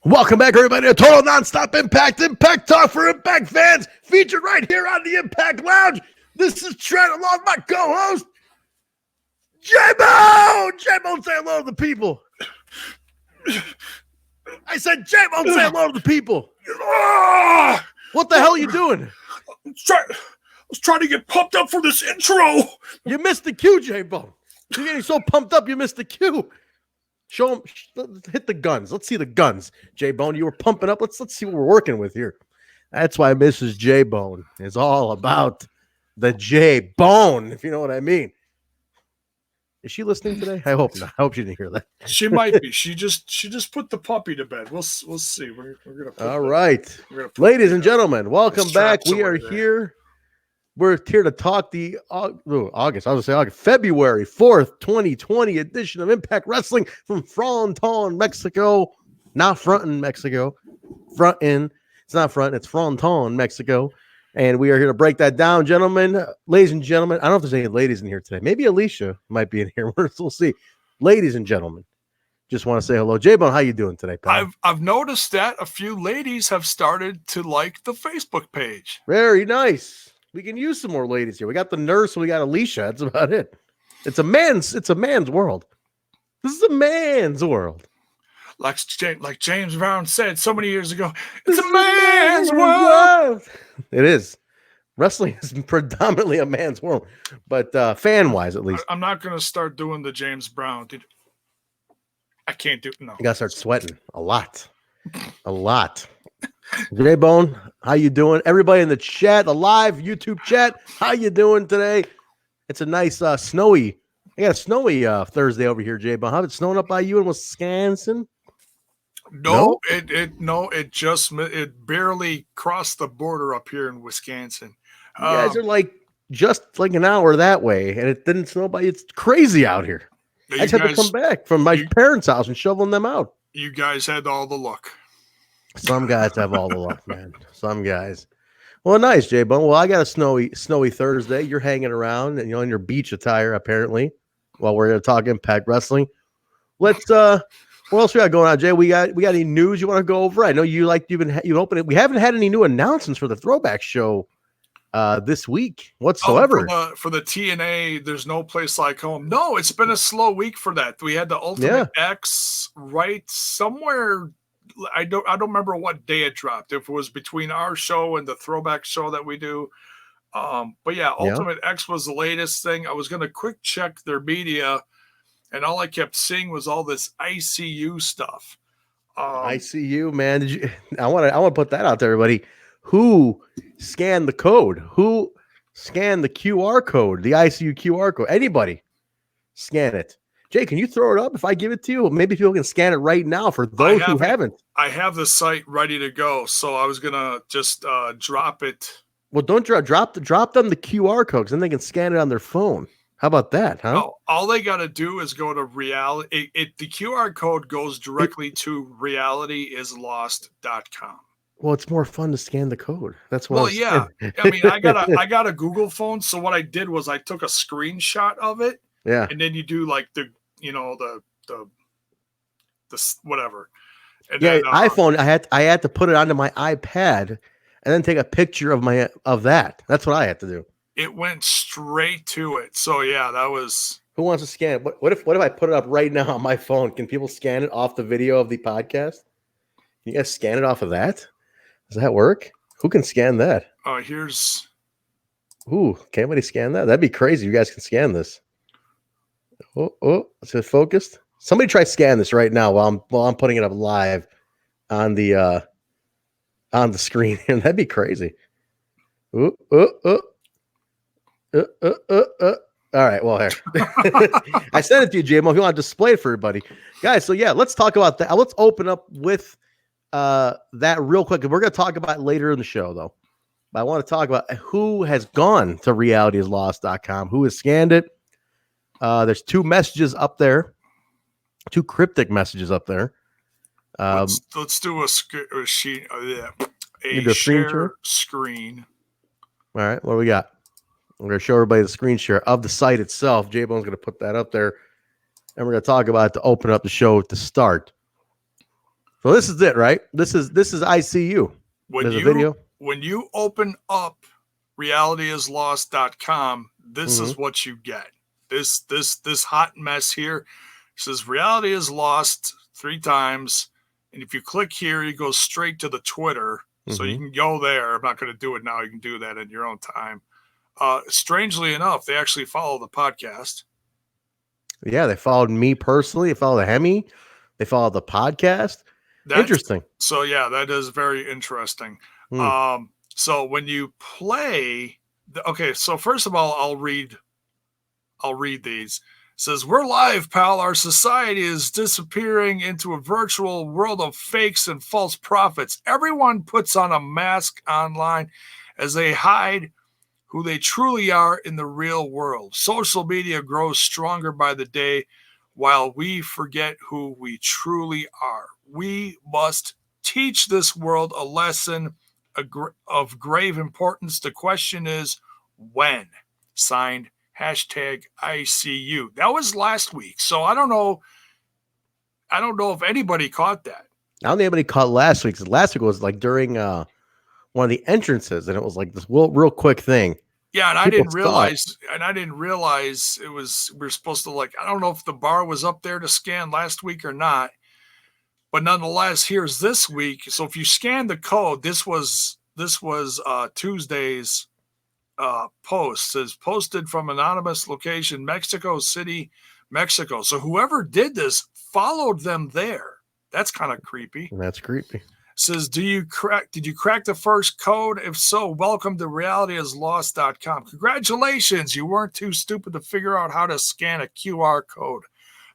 Welcome back, everybody, to Total Nonstop Impact Talk for Impact fans, featured right here on the Impact Lounge. This is Trent, along with my co-host, J-Bone! J-Bone, say hello to the people. I said, J-Bone, say hello to the people. What the hell are you doing? I was trying to get pumped up for this intro. You missed the cue, J-Bone. You're getting so pumped up, you missed the cue. Show them, hit the guns. Let's see the guns, J-Bone. You were pumping up. Let's see what we're working with here. That's why Mrs. J-Bone is all about the J-Bone, if you know what I mean. Is she listening today? I hope not. I hope she didn't hear that. She might be. She just put the puppy to bed. We'll see. We're gonna put all right, ladies and gentlemen, welcome back. We are here. We're here to talk the February 4th, 2020 edition of Impact Wrestling from Fulton, Mexico. Not Frontin, Mexico. Frontin. It's not Frontin. It's Fulton, Mexico. And we are here to break that down, gentlemen. Ladies and gentlemen. I don't know if there's any ladies in here today. Maybe Alicia might be in here. We'll see. Ladies and gentlemen, just want to say hello. J-Bone, how you doing today, pal? I've noticed that a few ladies have started to like the Facebook page. Very nice. We can use some more ladies here. We got the nurse, we got Alicia. That's about it. It's a man's world. This is a man's world. Like James Brown said so many years ago, it's a man's world. It is. Wrestling is predominantly a man's world, but fan-wise, at least. I'm not going to start doing the James Brown. Dude, I can't do it. No. You got to start sweating a lot. A lot. J-Bone, how you doing? Everybody in the chat, the live YouTube chat, how you doing today? It's a nice snowy. I got a snowy Thursday over here, J-Bone. How it snowing up by you in Wisconsin? No, it barely crossed the border up here in Wisconsin. You guys are like just like an hour that way, and it didn't snow by you. It's crazy out here. I just had to come back from my parents' house and shoveling them out. You guys had all the luck. Some guys have all the luck, man. Some guys. Well, nice, J-Bone. Well, I got a snowy Thursday. You're hanging around and in your beach attire, apparently, while we're going to talk Impact Wrestling. Let's what else we got going on, Jay? We got any news you want to go over? I know you opened it. We haven't had any new announcements for the throwback show this week whatsoever. For the TNA, there's no place like home. No, it's been a slow week for that. We had the Ultimate X right somewhere. I don't remember what day it dropped. If it was between our show and the throwback show that we do. But yeah, Ultimate X was the latest thing. I was going to quick check their media, and all I kept seeing was all this ICU stuff. ICU, man. I want to put that out to everybody. Who scanned the code? Who scanned the QR code? The ICU QR code? Anybody scan it? Jay, can you throw it up if I give it to you? Maybe people can scan it right now for those who haven't. I have the site ready to go, so I was gonna just drop it. Well, don't drop them the QR code, and they can scan it on their phone. How about that, huh? Oh, all they got to do is go to reality. The QR code goes directly to realityislost.com. Well, it's more fun to scan the code. That's what. Well, yeah. I mean, I got a Google phone, so what I did was I took a screenshot of it. Yeah. And then you do like the whatever. And yeah, then, iPhone. I had to put it onto my iPad and then take a picture of that. That's what I had to do. It went straight to it. So yeah, that was. Who wants to scan it? What if I put it up right now on my phone? Can people scan it off the video of the podcast? Can you guys scan it off of that? Does that work? Who can scan that? Here's. Ooh, can anybody scan that? That'd be crazy. You guys can scan this. Oh, is it focused? Somebody try scan this right now while I'm putting it up live on the screen. And that'd be crazy. All right, well, here. I sent it to you, JMO, if you want to display it for everybody. Guys, so yeah, let's talk about that. Let's open up with that real quick. We're going to talk about it later in the show, though. But I want to talk about who has gone to realityislost.com, who has scanned it. There's two messages up there, two cryptic messages up there. Let's do a sheet. Share screen. All right, what do we got? I'm going to show everybody the screen share of the site itself. J-Bone's going to put that up there, and we're going to talk about it to open up the show to start. So this is it, right? This is ICU. There's a video. When you open up realityislost.com, this is what you get. This hot mess here says reality is lost 3 times. And if you click here, you go straight to the Twitter. So you can go there. I'm not going to do it now. You can do that in your own time. Strangely enough, they actually follow the podcast. Yeah, they followed me personally. They followed the HEMI. They followed the podcast. Interesting. So yeah, that is very interesting. So when you play, okay. So first of all, I'll read these. It says, "We're live, pal. Our society is disappearing into a virtual world of fakes and false prophets. Everyone puts on a mask online as they hide who they truly are in the real world. Social media grows stronger by the day while we forget who we truly are. We must teach this world a lesson of grave importance. The question is, when?" Signed, #ICU. That was last week. So I don't know if anybody caught that. I don't think anybody caught last week. Last week was like during one of the entrances, and it was like this real quick thing. Yeah, and I didn't realize it was, we're supposed to, like, I don't know if the bar was up there to scan last week or not, but nonetheless, here's this week. So if you scan the code, this was Tuesday's post. It says posted from anonymous location, Mexico City, Mexico. So whoever did this followed them there. That's kind of creepy. That's creepy. Says, did you crack the first code? If so, welcome to realityislost.com. Congratulations, you weren't too stupid to figure out how to scan a QR code.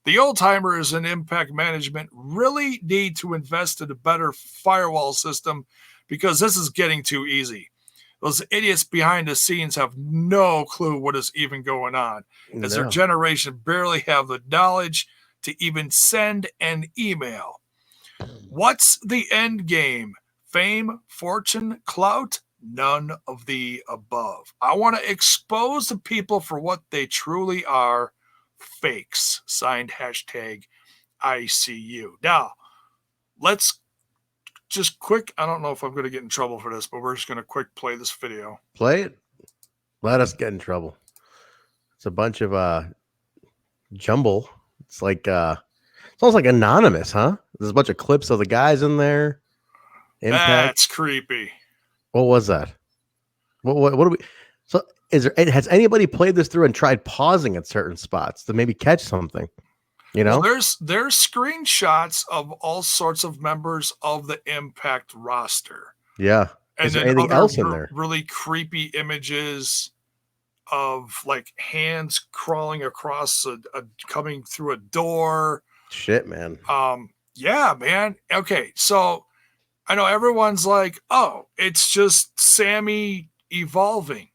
The old timers in impact management really need to invest in a better firewall system because this is getting too easy. Those idiots behind the scenes have no clue what is even going on, as their generation barely have the knowledge to even send an email. What's the end game? Fame, fortune, clout? None of the above. I want to expose the people for what they truly are, fakes. Signed, #ICU. Now, let's just quick, I don't know if I'm going to get in trouble for this, but we're just going to quick play this video. Play it. Let us get in trouble. It's a bunch of jumble. It's like it's almost like anonymous, huh? There's a bunch of clips of the guys in there. Impact. That's creepy. What was that? What do we? So has anybody played this through and tried pausing at certain spots to maybe catch something? You know, well, there's screenshots of all sorts of members of the Impact roster. Yeah. And then anything else in there? Really creepy images of like hands crawling across coming through a door. Shit, man. Yeah, man. Okay, so I know everyone's like, oh, it's just Sami evolving.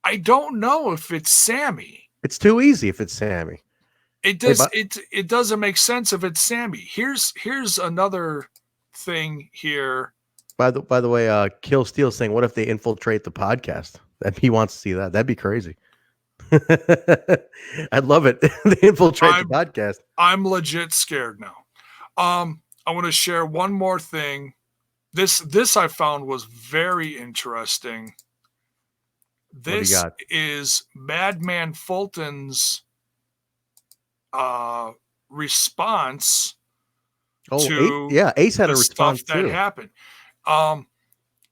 I don't know if it's Sami. It's too easy if it's Sami. It does. It doesn't make sense if it's Sami. Here's another thing here. By the way, Kill Steel saying, "What if they infiltrate the podcast?" That he wants to see that. That'd be crazy. I'd love it. They infiltrate the podcast. I'm legit scared now. I want to share one more thing. This I found was very interesting. This is Madman Fulton's response to Ace had a response stuff that happened.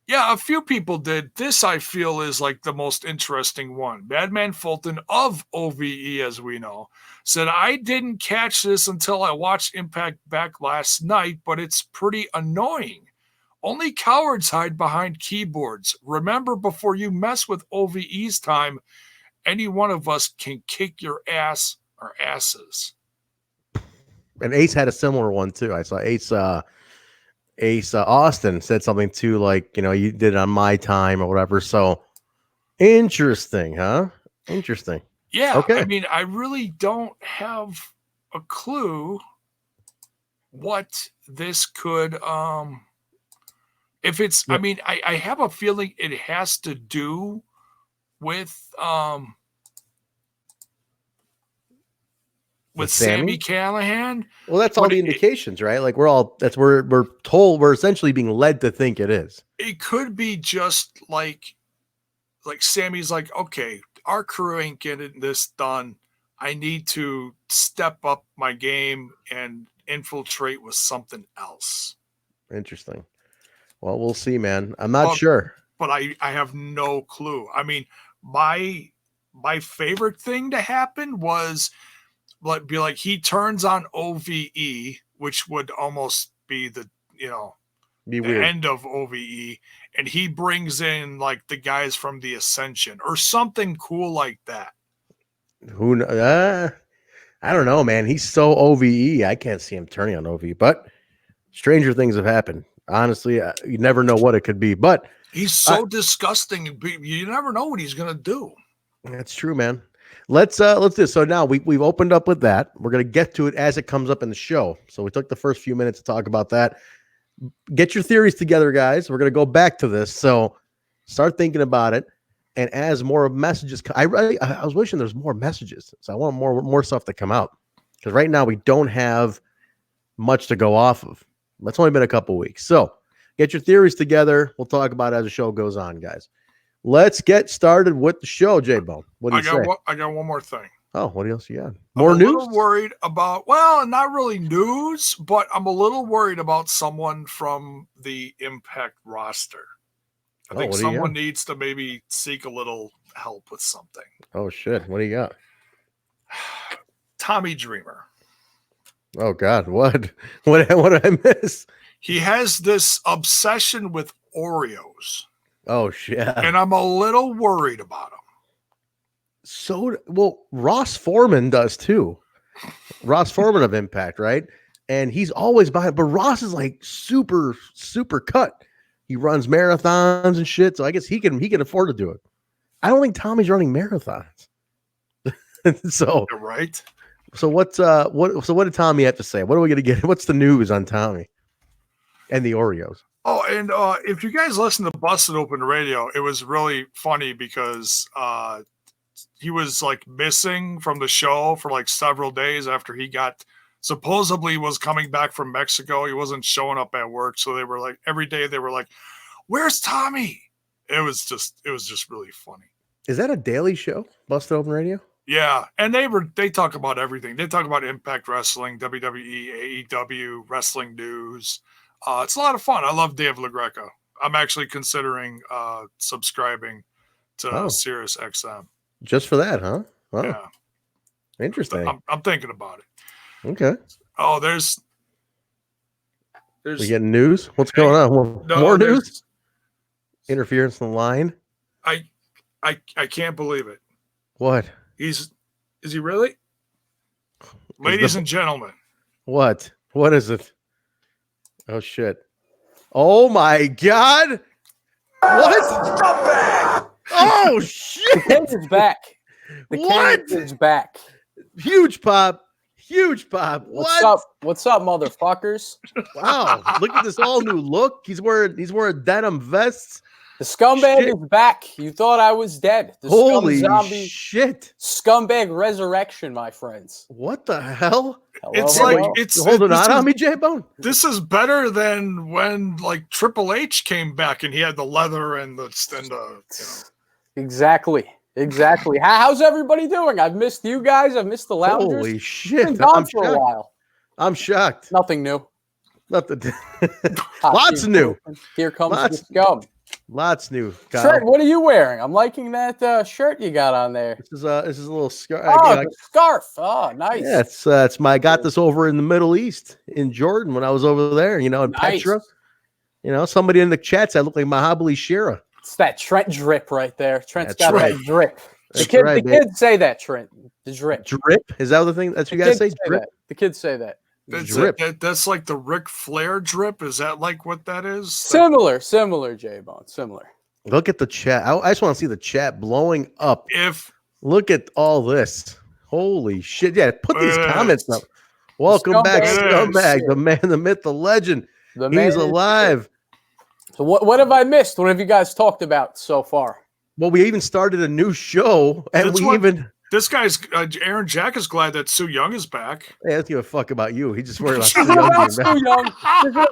Yeah, a few people did. This, I feel, is like the most interesting one. Madman Fulton of OVE, as we know, said, I didn't catch this until I watched Impact back last night, but it's pretty annoying. Only cowards hide behind keyboards. Remember, before you mess with OVE's time, any one of us can kick your ass or asses. And Ace had a similar one, too. I saw Ace Austin said something too, like, you know, you did it on my time or whatever. So interesting, huh? Interesting. Yeah. Okay. I mean, I really don't have a clue what this could, if it's, I mean, I have a feeling it has to do with, with Sami Callihan. Well, that's all the indications, right? Like we're told, we're essentially being led to think it is. It could be just like Sami's like, okay, our crew ain't getting this done. I need to step up my game and infiltrate with something else. Interesting. Well, we'll see, man. I'm not sure. But I have no clue. I mean, my favorite thing to happen was be like he turns on OVE, which would almost be the end of OVE, and he brings in like the guys from the Ascension or something cool like that. I don't know, man. He's so OVE. I can't see him turning on OVE, but stranger things have happened. Honestly, you never know what it could be, but he's so disgusting. You never know what he's going to do. That's true, man. Let's do this. So now we've opened up with that. We're going to get to it as it comes up in the show. So we took the first few minutes to talk about that. Get your theories together, guys. We're going to go back to this. So start thinking about it. And as more messages, I was wishing there's more messages. So I want more stuff to come out, because right now we don't have much to go off of. It's only been a couple weeks. So get your theories together. We'll talk about it as the show goes on, guys. Let's get started with the show, J-Bone. What do you say? I got one more thing. Oh, what else you got? More news? I'm a little worried about, well, not really news, but I'm a little worried about someone from the Impact roster. I think someone needs to maybe seek a little help with something. Oh, shit. What do you got? Tommy Dreamer. Oh, God. What did I miss? He has this obsession with Oreos. Oh, shit. And I'm a little worried about him. So, well, Ross Foreman does too. Ross Foreman of Impact, right? And he's always behind, but Ross is like super, super cut. He runs marathons and shit, so I guess he can afford to do it. I don't think Tommy's running marathons. So you're right. So what did Tommy have to say? What are we gonna get? What's the news on Tommy and the Oreos? Oh, and if you guys listen to Busted Open Radio, it was really funny because he was like missing from the show for like several days after he supposedly was coming back from Mexico. He wasn't showing up at work. So they were like, every day they were like, where's Tommy? It was just really funny. Is that a daily show? Busted Open Radio? Yeah. And they talk about everything. They talk about Impact Wrestling, WWE, AEW, wrestling news. It's a lot of fun. I love Dave LaGreca. I'm actually considering subscribing to Sirius XM. Just for that, huh? Wow. Yeah. Interesting. I'm thinking about it. Okay. Oh, there's we getting news? What's going on? More news? Interference in the line? I can't believe it. What? Is he really? Ladies and gentlemen. What? What is it? Oh shit. Oh my God. What? Oh shit. The kid is back. The kid is back. Huge pop. Huge pop. What's up? What's up, motherfuckers? Wow. Look at this all new look. He's wearing denim vests. The scumbag is back. You thought I was dead. The holy zombie shit. Scumbag resurrection, my friends. What the hell? It's holding on me, J-Bone. This is better than when like Triple H came back and he had the leather and the Exactly. How's everybody doing? I've missed you guys. I've missed the loungers. Holy shit. Been gone for a while. I'm shocked. Nothing new. Lots new. Here comes the scum. Lots new. Trent, what are you wearing? I'm liking that shirt you got on there. This is a little scarf. Oh, scarf. Oh, nice. Yeah, I got this over in the Middle East in Jordan when I was over there, in Petra. Somebody in the chat said I look like Mahabali Shira. It's that Trent drip right there. Trent's got that drip. The kids say that, Trent. The drip. Drip? Is that the thing that you guys say? Drip? The kids say that. That's like the Ric Flair drip. Is that like what that is? Similar, J-Bone. Similar. Look at the chat. I just want to see the chat blowing up. Look at all this. Holy shit. Yeah, put these comments up. Welcome back, Scumbag. The man, the myth, the legend. He's alive. So what have I missed? What have you guys talked about so far? Well, we even started a new show, and This guy's Aaron Jack is glad that Su Yung is back. Hey, let's give a fuck about you. He just worried about This Su Yung being is back.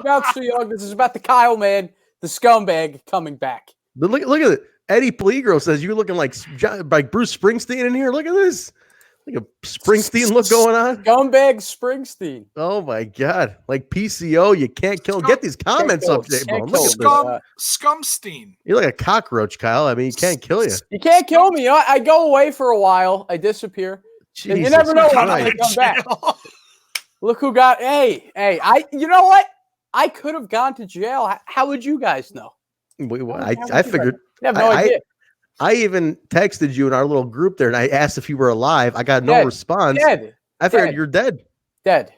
about Su Yung. This is about the Kyle man, the scumbag coming back. But look at it. Eddie Peligro says you're looking like Bruce Springsteen in here. Look at this. Like a Springsteen look going on. Scumbag Springsteen. Oh my God. Like PCO, you can't kill. Get these comments up, J-Bone. Look at this. Scumstein. You're like a cockroach, Kyle. I mean, you can't kill you. You can't kill me. I go away for a while. I disappear. Jesus you never know when I come back. Look who got. Hey. You know what? I could have gone to jail. How would you guys know? I figured. I have no idea. I even texted you in our little group there, and I asked if you were alive. I got no response. Dead. I figured you're dead. Dead.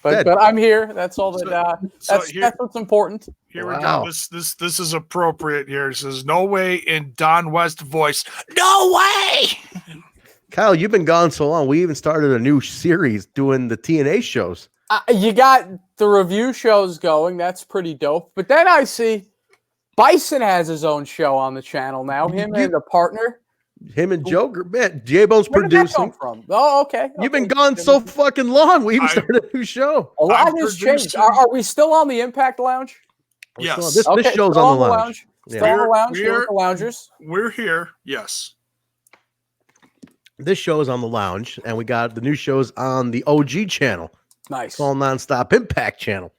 But I'm here. That's all that. That's what's important. Here we go. This is appropriate. Here it says, "No way" in Don West voice. No way. Kyle, you've been gone so long. We even started a new series doing the TNA shows. You got the review shows going. That's pretty dope. But then I see Bison has his own show on the channel now. Him and the partner. Him and Joker. Man, J-Bone's producing. Where did that come from? Oh, okay. You've been gone so fucking long. We even started a new show. A lot has changed. Are we still on the Impact Lounge? Yes. This show's on the lounge. Still on the lounge. Here with the loungers. We're here. Yes. This show is on the lounge, and we got the new shows on the OG channel. Nice. Total Nonstop Impact channel.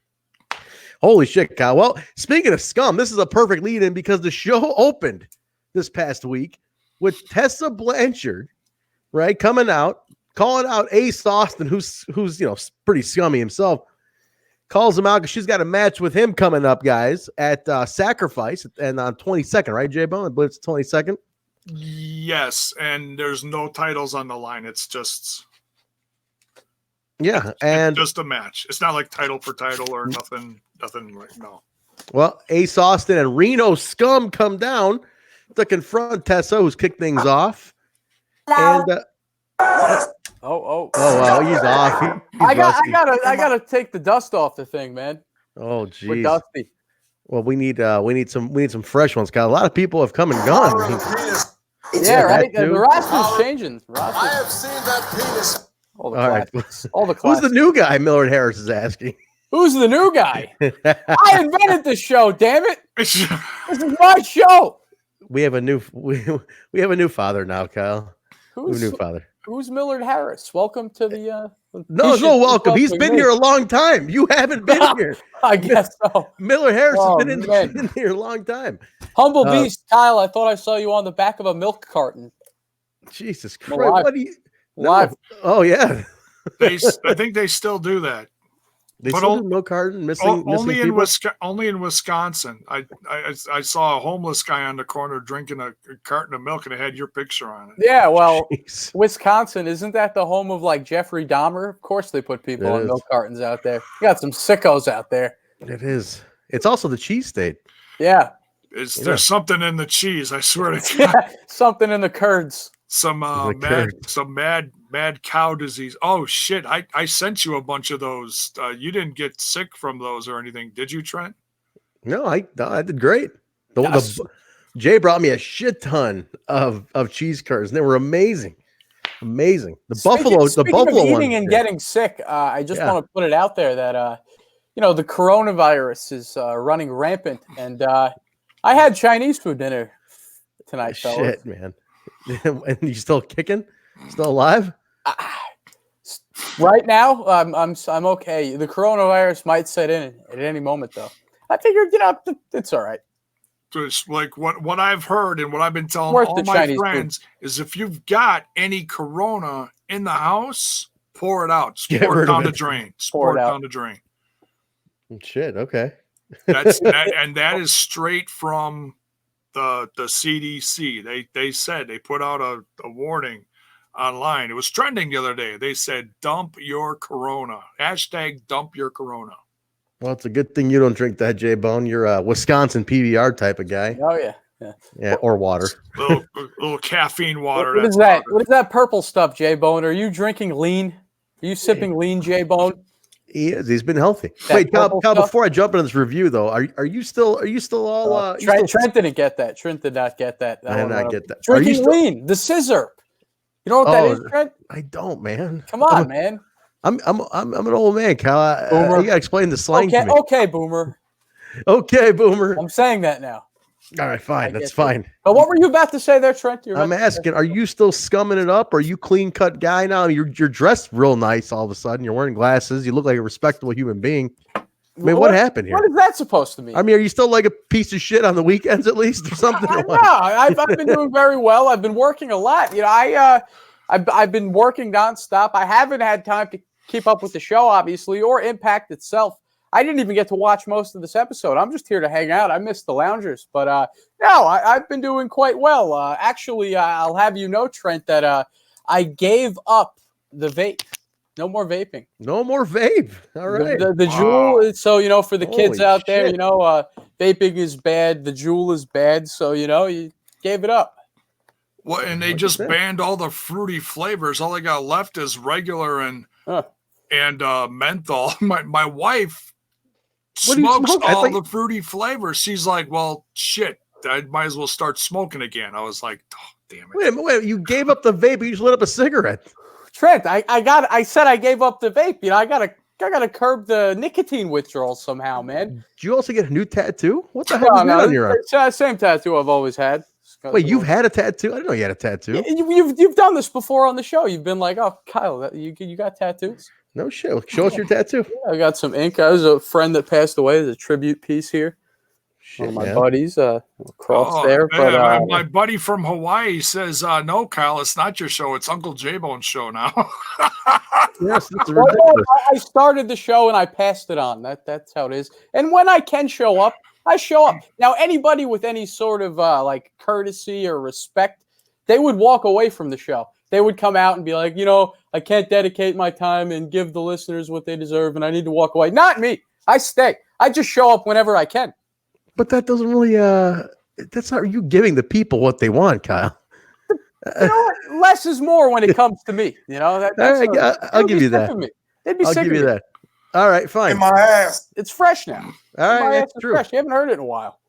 Holy shit, Kyle. Well, speaking of scum, this is a perfect lead-in because the show opened this past week with Tessa Blanchard, right, coming out, calling out Ace Austin, who's pretty scummy himself, calls him out because she's got a match with him coming up, guys, at Sacrifice and on 22nd, right, J-Bone? I believe it's 22nd. Yes, and there's no titles on the line. It's just and just a match. It's not like title for title or nothing right now. Well, Ace Austin and Rhino Scum come down to confront Tessa, who's kicked things off. And he's off. I gotta take the dust off the thing, man. Oh, geez. We're dusty. Well, we need some fresh ones, Kyle. A lot of people have come and gone. Right. The roster's changing. I have seen that penis. All the classics. Who's the new guy? Millard Harris is asking. Who's the new guy? I invented this show. Damn it! This is my show. We have a new father now, Kyle. Who's a new father? Who's Millard Harris? Welcome to the. No welcome. He's been here a long time. You haven't been here. I guess so. Millard Harris has been in here a long time. Humble beast, Kyle. I thought I saw you on the back of a milk carton. Jesus Christ! What do you? Live. No. Oh yeah. I think they still do that. They still do milk carton only in Wisconsin. I saw a homeless guy on the corner drinking a carton of milk, and it had your picture on it. Yeah, well, Wisconsin, isn't that the home of like Jeffrey Dahmer? Of course, they put people in milk cartons out there. You got some sickos out there. It is. It's also the cheese state. Yeah. There's something in the cheese. I swear to God. Something in the curds. Some mad cow disease. Oh shit! I sent you a bunch of those. You didn't get sick from those or anything, did you, Trent? No, I did great. Jay brought me a shit ton of cheese curds, and they were amazing. The buffalo of eating one, and getting sick. I just want to put it out there that the coronavirus is running rampant, and I had Chinese food dinner tonight. Shit, man. And you still kicking? Still alive? Right now, I'm okay. The coronavirus might set in at any moment, though. I figured, it's all right. Just like what I've heard and what I've been telling all my Chinese friends is, if you've got any corona in the house, pour it out. Pour it down the drain. Pour it down the drain. Shit. Okay. That is straight from the CDC. They said, they put out a warning online. It was trending the other day. They said, dump your corona. # dump your corona. Well, it's a good thing you don't drink that, J-Bone. You're a Wisconsin PBR type of guy. Oh yeah. Yeah, or water. little caffeine water. What is that? What is that purple stuff, J-Bone? Are you drinking lean? Are you sipping lean, J-Bone? He is. He's been healthy. Wait, Cal, before I jump into this review, though, are you still all? Trent didn't get that. Trent did not get that. I did not get that. Drinking lean, the scissor. You know what that is, Trent? I don't, man. Come on, man. I'm an old man, Kyle. You gotta explain the slang okay, to me. Okay, Boomer. Okay, Boomer. I'm saying that now. All right, fine. That's fine. But what were you about to say there, Trent? I'm asking, are you still scumming it up? Are you clean cut guy now? You're dressed real nice all of a sudden. You're wearing glasses. You look like a respectable human being. I mean, what happened here? What is that supposed to mean? I mean, are you still like a piece of shit on the weekends at least or something? No, I've been doing very well. I've been working a lot. You know, I've been working nonstop. I haven't had time to keep up with the show, obviously, or Impact itself. I didn't even get to watch most of this episode. I'm just here to hang out. I missed the loungers. But no, I've been doing quite well. Actually, I'll have you know, Trent, that I gave up the vape. No more vaping. No more vape. All right. The Juul. So, you know, for the kids out there, shit. you know, vaping is bad. The Juul is bad. So, you know, you gave it up. Well, and they just banned all the fruity flavors. All they got left is regular and menthol. My wife smokes all the fruity flavors. She's like, well, shit, I might as well start smoking again. I was like, oh, damn it. Wait, you gave up the vape, you just lit up a cigarette. Trent, I said I gave up the vape. You know, I gotta curb the nicotine withdrawal somehow, man. Did you also get a new tattoo? What the hell is that on your arm? It's same tattoo I've always had. Wait, you've had a tattoo? I didn't know you had a tattoo. You've done this before on the show. You've been like, oh, Kyle, you got tattoos? No shit. Show us your tattoo. Yeah, I got some ink. I was a friend that passed away. There's a tribute piece here. Shit, one of my buddies, cross there. Man, but my buddy from Hawaii says, "No, Kyle, it's not your show. It's Uncle J-Bone's show now." Yes, it's ridiculous. I started the show and I passed it on. That's how it is. And when I can show up, I show up. Now, anybody with any sort of like courtesy or respect, they would walk away from the show. They would come out and be like, you know, I can't dedicate my time and give the listeners what they deserve, and I need to walk away. Not me. I stay. I just show up whenever I can. But that doesn't really, that's not you giving the people what they want, Kyle. You know what? Less is more when it comes to me. You know, I'll give you that. They'd be I'll sick give of you me. that. All right, fine. In my ass. It's fresh now. All right, that's true. Fresh. You haven't heard it in a while.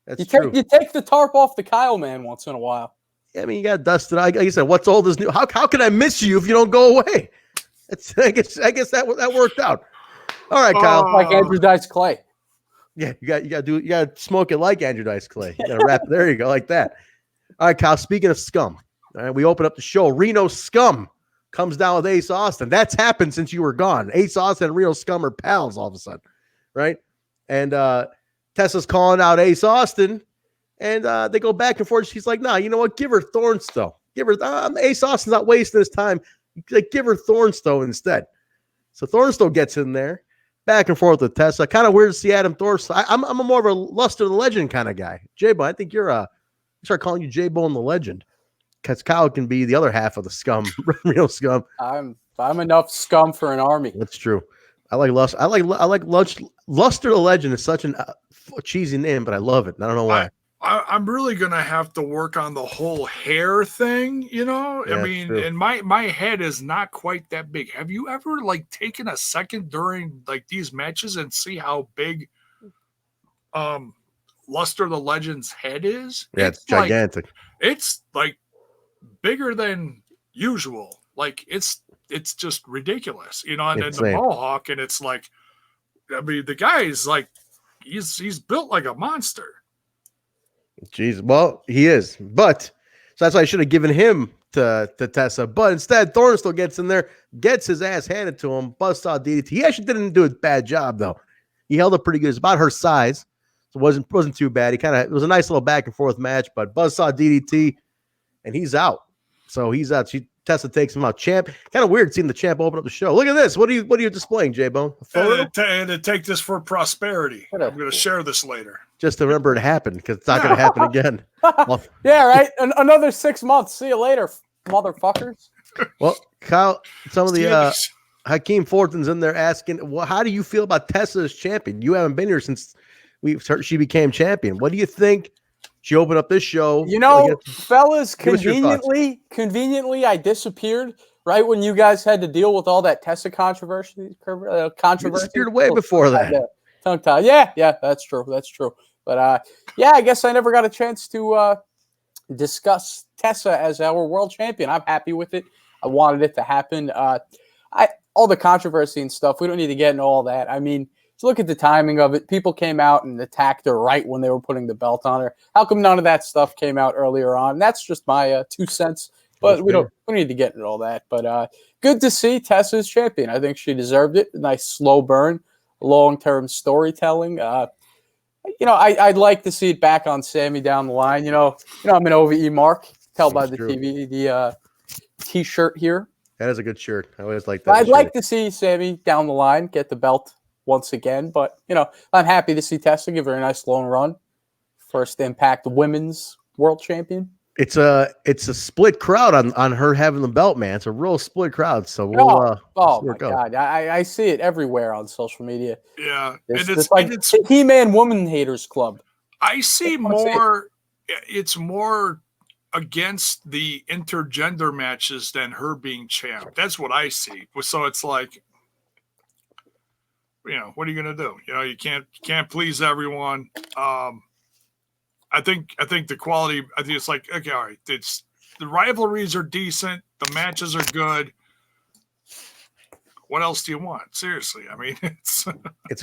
That's true. You take the tarp off the Kyle man once in a while. I mean, you got dusted. Like you said, what's old is new. How can I miss you if you don't go away? I guess that worked out. All right, Kyle. Like Andrew Dice Clay. Yeah, you got to smoke it like Andrew Dice Clay. You got to wrap. There you go, like that. All right, Kyle. Speaking of scum, all right, we open up the show. Reno Scum comes down with Ace Austin. That's happened since you were gone. Ace Austin and Reno Scum are pals all of a sudden, right? And Tessa's calling out Ace Austin, and they go back and forth. She's like, "Nah, you know what? Give her Thornstowe. Give her. Ace Austin's not wasting his time. Like, give her Thornstowe instead." So Thornstowe gets in there. Back and forth with Tessa. Kind of weird to see Adam Thornstowe. I'm a more of a Luster the Legend kind of guy. J-Bone, I think you're start calling you J-Bone the Legend. Because Kyle can be the other half of the scum, real scum. I'm enough scum for an army. That's true. I like Luster. I like Luster the Legend is such a cheesy name, but I love it. I don't know why. I'm really gonna have to work on the whole hair thing, you know. Yeah, I mean, and my head is not quite that big. Have you ever like taken a second during like these matches and see how big Luster the Legend's head is? Yeah, it's gigantic. It's like bigger than usual. Like it's just ridiculous, you know. And then the mohawk, and it's like, I mean, the guy is like, he's built like a monster. Jeez, well, he is, but so that's why I should have given him to Tessa. But instead, Thornstowe gets in there, gets his ass handed to him, buzzsaw DDT. He actually didn't do a bad job though. He held up pretty good. It's about her size, so it wasn't too bad. It was a nice little back and forth match, but buzzsaw DDT, and he's out. So he's out. Tessa takes him out. Champ, kind of weird seeing the champ open up the show. Look at this. What are you displaying, J-Bone? And to take this for prosperity. I'm going to share this later. Just to remember it happened, because it's not going to happen again. Well, yeah, right. Another 6 months. See you later, motherfuckers. Well, Kyle, some of the Hakeem Fulton's in there asking, well, how do you feel about Tessa as champion? You haven't been here since she became champion. What do you think? She opened up this show. You know, fellas, conveniently, I disappeared right when you guys had to deal with all that Tessa controversy. You disappeared way before that. Tongue tie. Yeah, that's true. But yeah, I guess I never got a chance to discuss Tessa as our world champion. I'm happy with it. I wanted it to happen. All the controversy and stuff, we don't need to get into all that. I mean, just look at the timing of it. People came out and attacked her right when they were putting the belt on her. How come none of that stuff came out earlier on? That's just my 2 cents. But we don't need to get into all that. But good to see Tessa's champion. I think she deserved it. A nice slow burn, long-term storytelling. I'd like to see it back on Sami down the line. I'm an OVE mark. Tell by the TV, the T-shirt here. That is a good shirt. I always like that. I'd like to see Sami down the line get the belt once again, but I'm happy to see Tessa give her a nice long run. First Impact Women's World Champion. It's a split crowd on her having the belt, man. It's a real split crowd. So we'll my God, I see it everywhere on social media. Yeah, it's like the He-Man Woman Haters Club. I see more. It's more against the intergender matches than her being champ. That's what I see. So it's like, what are you going to do? You can't please everyone. I think the quality, I think it's like, okay, all right, it's the rivalries are decent, the matches are good. What else do you want? Seriously. I mean, it's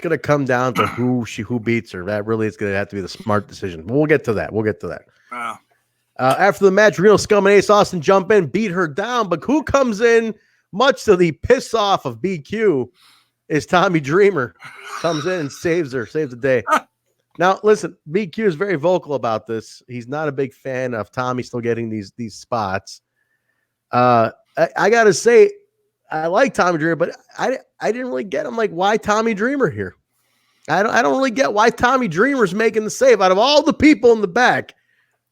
going to come down to who beats her. That really is going to have to be the smart decision. But we'll get to that. After the match, Reno Scum and Ace Austin jump in, beat her down. But who comes in, much to the piss off of BQ, is Tommy Dreamer. Comes in and saves the day. Now, listen, BQ is very vocal about this. He's not a big fan of Tommy still getting these spots. I got to say, I like Tommy Dreamer, but I didn't really get him. Like, why Tommy Dreamer here? I don't really get why Tommy Dreamer's making the save. Out of all the people in the back,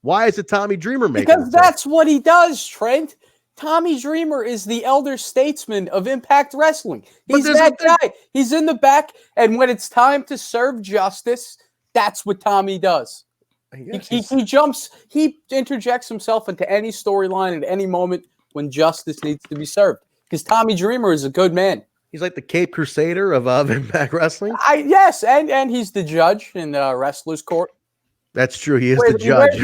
why is it Tommy Dreamer making the save? Because that's what he does, Trent. Tommy Dreamer is the elder statesman of Impact Wrestling. He's that guy. He's in the back, and when it's time to serve justice, that's what Tommy does. He jumps, he interjects himself into any storyline at any moment when justice needs to be served. Because Tommy Dreamer is a good man. He's like the Cape Crusader of Impact Wrestling. Yes, and he's the judge in the wrestler's court. That's true. He is the judge.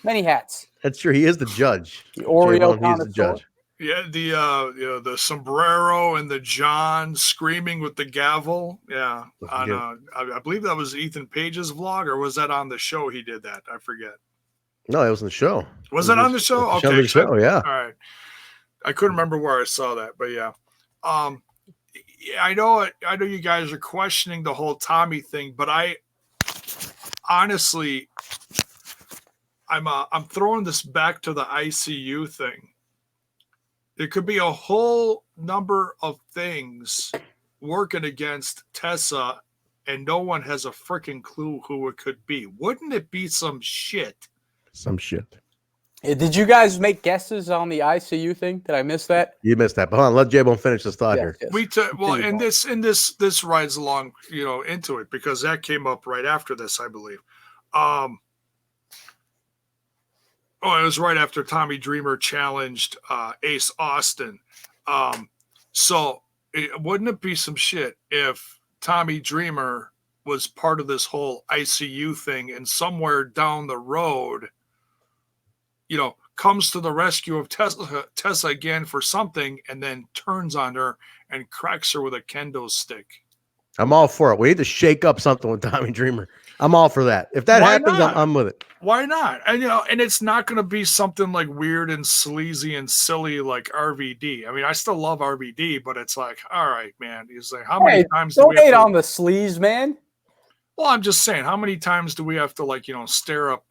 Many hats. That's true. He is the judge. The Oreo he is the judge. Yeah, the sombrero and the John screaming with the gavel. Yeah, I believe that was Ethan Page's vlog, or was that on the show he did that? I forget. No, it was in the show. Was it on the show? Okay, the show, yeah. All right. I couldn't remember where I saw that, but yeah. I know you guys are questioning the whole Tommy thing, but I honestly, I'm throwing this back to the ICU thing. There could be a whole number of things working against Tessa, and no one has a freaking clue who it could be. Wouldn't it be some shit? Some shit. Did you guys make guesses on the ICU thing? Did I miss that? You missed that. But hold on, let J-Bone finish this thought here. Yes. This rides along, into it, because that came up right after this, I believe. It was right after Tommy Dreamer challenged Ace Austin. So wouldn't it be some shit if Tommy Dreamer was part of this whole ICU thing, and somewhere down the road, comes to the rescue of Tessa again for something, and then turns on her and cracks her with a kendo stick? I'm all for it. We need to shake up something with Tommy Dreamer. I'm all for that. If that happens, I'm with it. Why not? And and it's not going to be something like weird and sleazy and silly like RVD. I mean, I still love RVD, but it's like, all right, man. He's like, how many times do we don't hate on the sleaze, man? Well, I'm just saying, how many times do we have to stare up,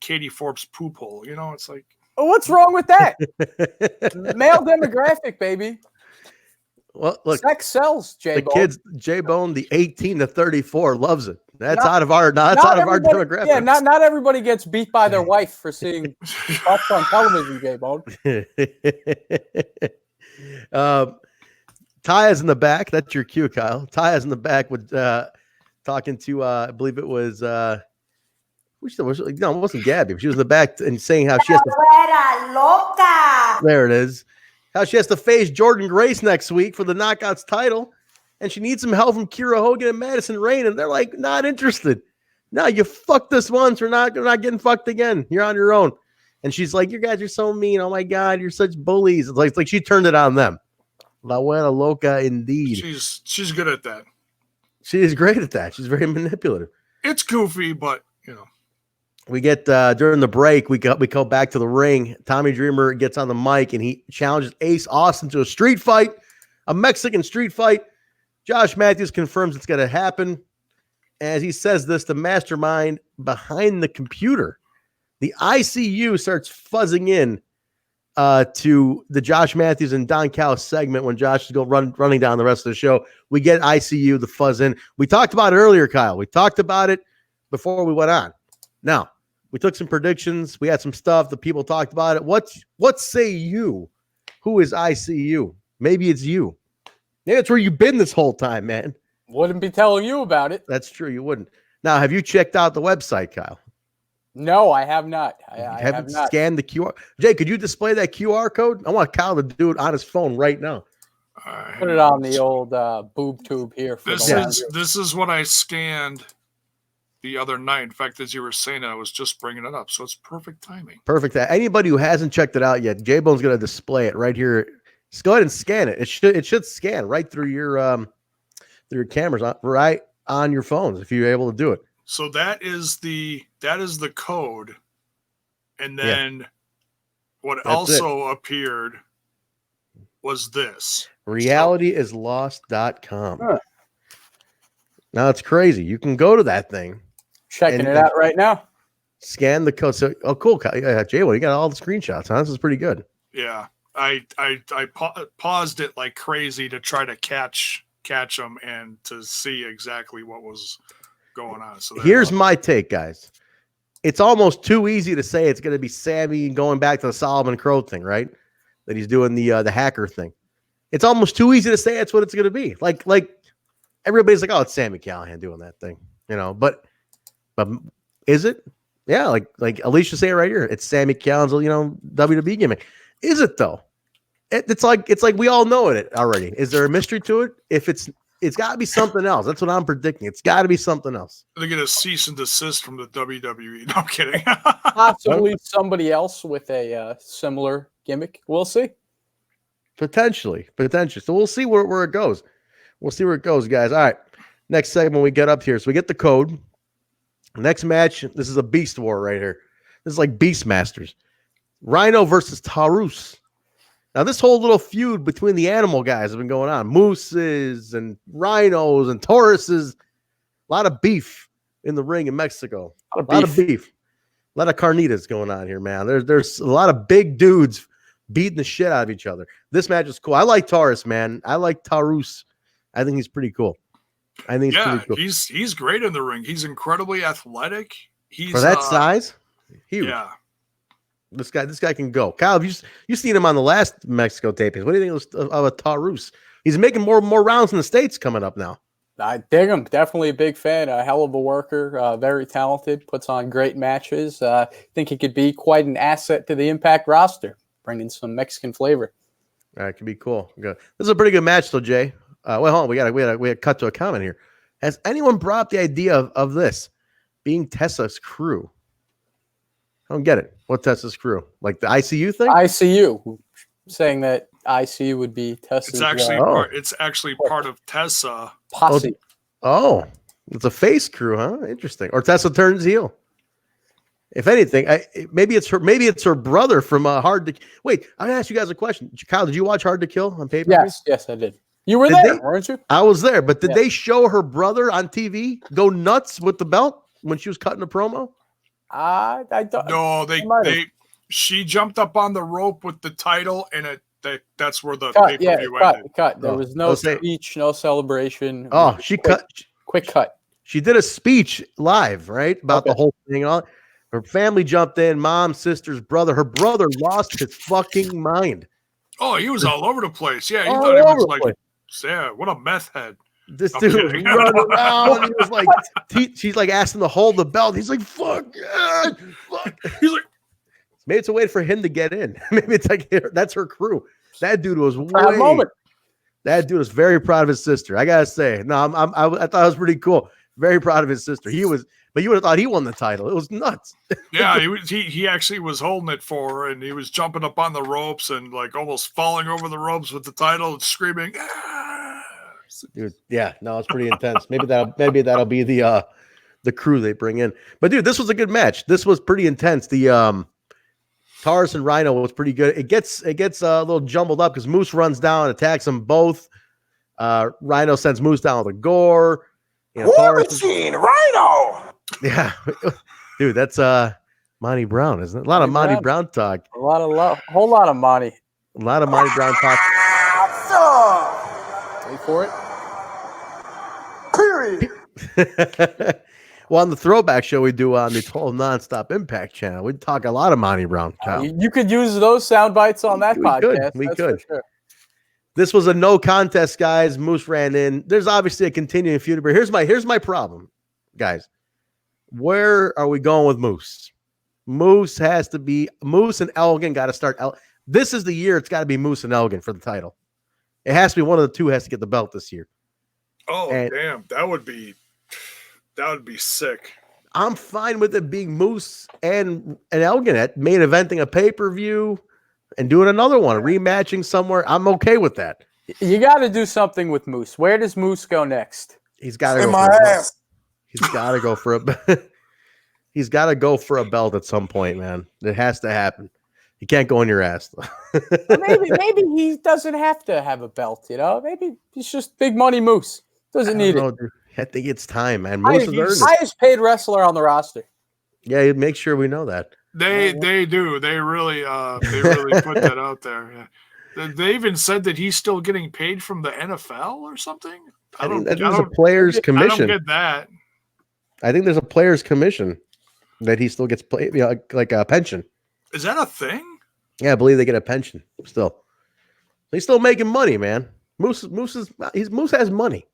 Katie Forbes' poop hole? It's like, what's wrong with that? Male demographic, baby. Well, look, sex sells, J-Bone. The kids, J-Bone, the 18 to 34 loves it. That's out of our demographic. Yeah, not everybody gets beat by their wife for seeing butts on television, J-Bone. Taya's in the back. That's your cue, Kyle. Taya's in the back with talking to I believe it was no, it wasn't Gabby, but she was in the back and saying how she has to there it is. How she has to face Jordan Grace next week for the Knockouts title, and she needs some help from Kira Hogan and Madison Rain, and they're like not interested. No, you fucked this once. We're not getting fucked again. You're on your own. And she's like, you guys are so mean. Oh my God, you're such bullies. It's like she turned it on them. La buena loca indeed. She's good at that. She is great at that. She's very manipulative. It's goofy, but we get during the break, we go back to the ring. Tommy Dreamer gets on the mic and he challenges Ace Austin to a street fight, a Mexican street fight. Josh Matthews confirms it's going to happen. As he says this, the mastermind behind the computer, the ICU, starts fuzzing in to the Josh Matthews and Don Callis segment when Josh is running down the rest of the show. We get ICU, the fuzz in. We talked about it earlier, Kyle. We talked about it before we went on. Now, we took some predictions. We had some stuff. The people talked about it. What say you? Who is ICU? Maybe it's you. Maybe that's where you've been this whole time, man. Wouldn't be telling you about it. That's true. You wouldn't. Now, have you checked out the website, Kyle? No, I have not. I haven't scanned the QR. Jay, could you display that QR code? I want Kyle to do it on his phone right now. Put it on the old boob tube here. This is what I scanned the other night. In fact, as you were saying it, I was just bringing it up. So it's perfect timing. Perfect. Anybody who hasn't checked it out yet, J-Bone's going to display it right here. Just go ahead and scan it. It should scan right through your cameras, right on your phones if you're able to do it. So that is the code. And then what also appeared was this. realityislost.com. Huh. Now it's crazy. You can go to that thing. Checking it out right now. Scan the code. So, cool. Yeah, Jay, you got all the screenshots, huh? This is pretty good. Yeah. I paused it like crazy to try to catch them and to see exactly what was going on. So here's my take, guys. It's almost too easy to say it's going to be Sami going back to the Solomon Crow thing, right? That he's doing the hacker thing. It's almost too easy to say that's what it's going to be. Like everybody's like, oh, it's Sami Callihan doing that thing, But is it? Yeah, like Alicia say it right here. It's Sami Callihan's, WWE gimmick. Is it though? It's like we all know it already. Is there a mystery to it? If it's got to be something else. That's what I'm predicting. It's got to be something else. They're going to cease and desist from the WWE. No, I'm kidding. Possibly somebody else with a similar gimmick. We'll see. Potentially. So we'll see where it goes. We'll see where it goes, guys. All right. Next segment, we get up here. So we get the code. Next match, this is a beast war right here. This is like Beastmasters. Rhino versus Taurus. Now, this whole little feud between the animal guys have been going on. Mooses and rhinos and Tauruses. A lot of beef in the ring in Mexico. A lot of beef. A lot of carnitas going on here, man. There's a lot of big dudes beating the shit out of each other. This match is cool. I like Taurus, man. I like Taurus. I think he's pretty cool. Pretty cool. He's great in the ring. He's incredibly athletic. For that size? Huge. Yeah. This guy can go. Kyle, you seen him on the last Mexico tapings. What do you think of a Taurus? He's making more rounds in the States coming up now. I dig him. Definitely a big fan. A hell of a worker. Very talented. Puts on great matches. Think he could be quite an asset to the Impact roster, bringing some Mexican flavor. All right, could be cool. Good. This is a pretty good match, though, Jay. Hold on. We got to cut to a comment here. Has anyone brought up the idea of this being Tessa's crew? I don't get it. What Tessa's crew? Like the ICU thing? ICU. Saying that ICU would be Tessa's. It's actually part of Tessa. Posse. Oh, it's a face crew, huh? Interesting. Or Tessa turns heel. If anything, maybe it's her brother from Hard to. Wait, I'm gonna ask you guys a question. Kyle, did you watch Hard to Kill on paper? Yes, I did. You were there, weren't you? I was there, but did they show her brother on TV go nuts with the belt when she was cutting a promo? I don't. No, she jumped up on the rope with the title, and that's where the cut. pay-per-view ended. Cut. There was no speech, no celebration. Oh, she cut. Quick cut. She did a speech live, right, about the whole thing. Her family jumped in. Mom, sisters, brother. Her brother lost his fucking mind. Oh, he was all over the place. Yeah, he thought he was like, yeah, what a meth head. This dude was running around. He was like, she's like asking to hold the belt. He's like, fuck. He's like, maybe it's a way for him to get in. Maybe it's like that's her crew. That dude was That dude was very proud of his sister. I gotta say, no, I thought it was pretty cool. Very proud of his sister. He was, but you would have thought he won the title. It was nuts. Yeah, he actually was holding it for her, and he was jumping up on the ropes and like almost falling over the ropes with the title and screaming. Ah! Dude, yeah, no, it's pretty intense. Maybe that'll be the crew they bring in. But dude, this was a good match. This was pretty intense. The Taurus and Rhino was pretty good. It gets a little jumbled up because Moose runs down, attacks them both. Rhino sends Moose down with a gore. War Machine, Rhino. Yeah, dude, that's Monty Brown, isn't it? A lot of Monty Brown talk. A whole lot of Monty. A lot of Monty Brown talk. Wait for it. Period. Well, on the throwback show we do on the Total Nonstop Impact channel, we talk a lot of Monty Brown. You could use those sound bites on that podcast. We could. For sure. This was a no contest, guys. Moose ran in. There's obviously a continuing feud, but here's my problem, guys. Where are we going with Moose? Moose and Elgin got to start. This is the year it's got to be Moose and Elgin for the title. It has to be one of the two has to get the belt this year. Oh, damn. That would be sick. I'm fine with it being Moose and Elgin at main eventing a pay-per-view and doing another one, rematching somewhere. I'm okay with that. You got to do something with Moose. Where does Moose go next? He's got to go. my ass. He's got to go for a. He's got to go for a belt at some point, man. It has to happen. You can't go in your ass. maybe he doesn't have to have a belt. Maybe he's just big money Moose. Doesn't need it. Dude. I think it's time, man. Moose is highest paid wrestler on the roster. Yeah, make sure we know that. They do. They really put that out there. Yeah. They even said that he's still getting paid from the NFL or something. I think there's a player's commission. I don't get that. I think there's a player's commission that he still gets paid, like a pension. Is that a thing? Yeah, I believe they get a pension still. He's still making money, man. Moose has money.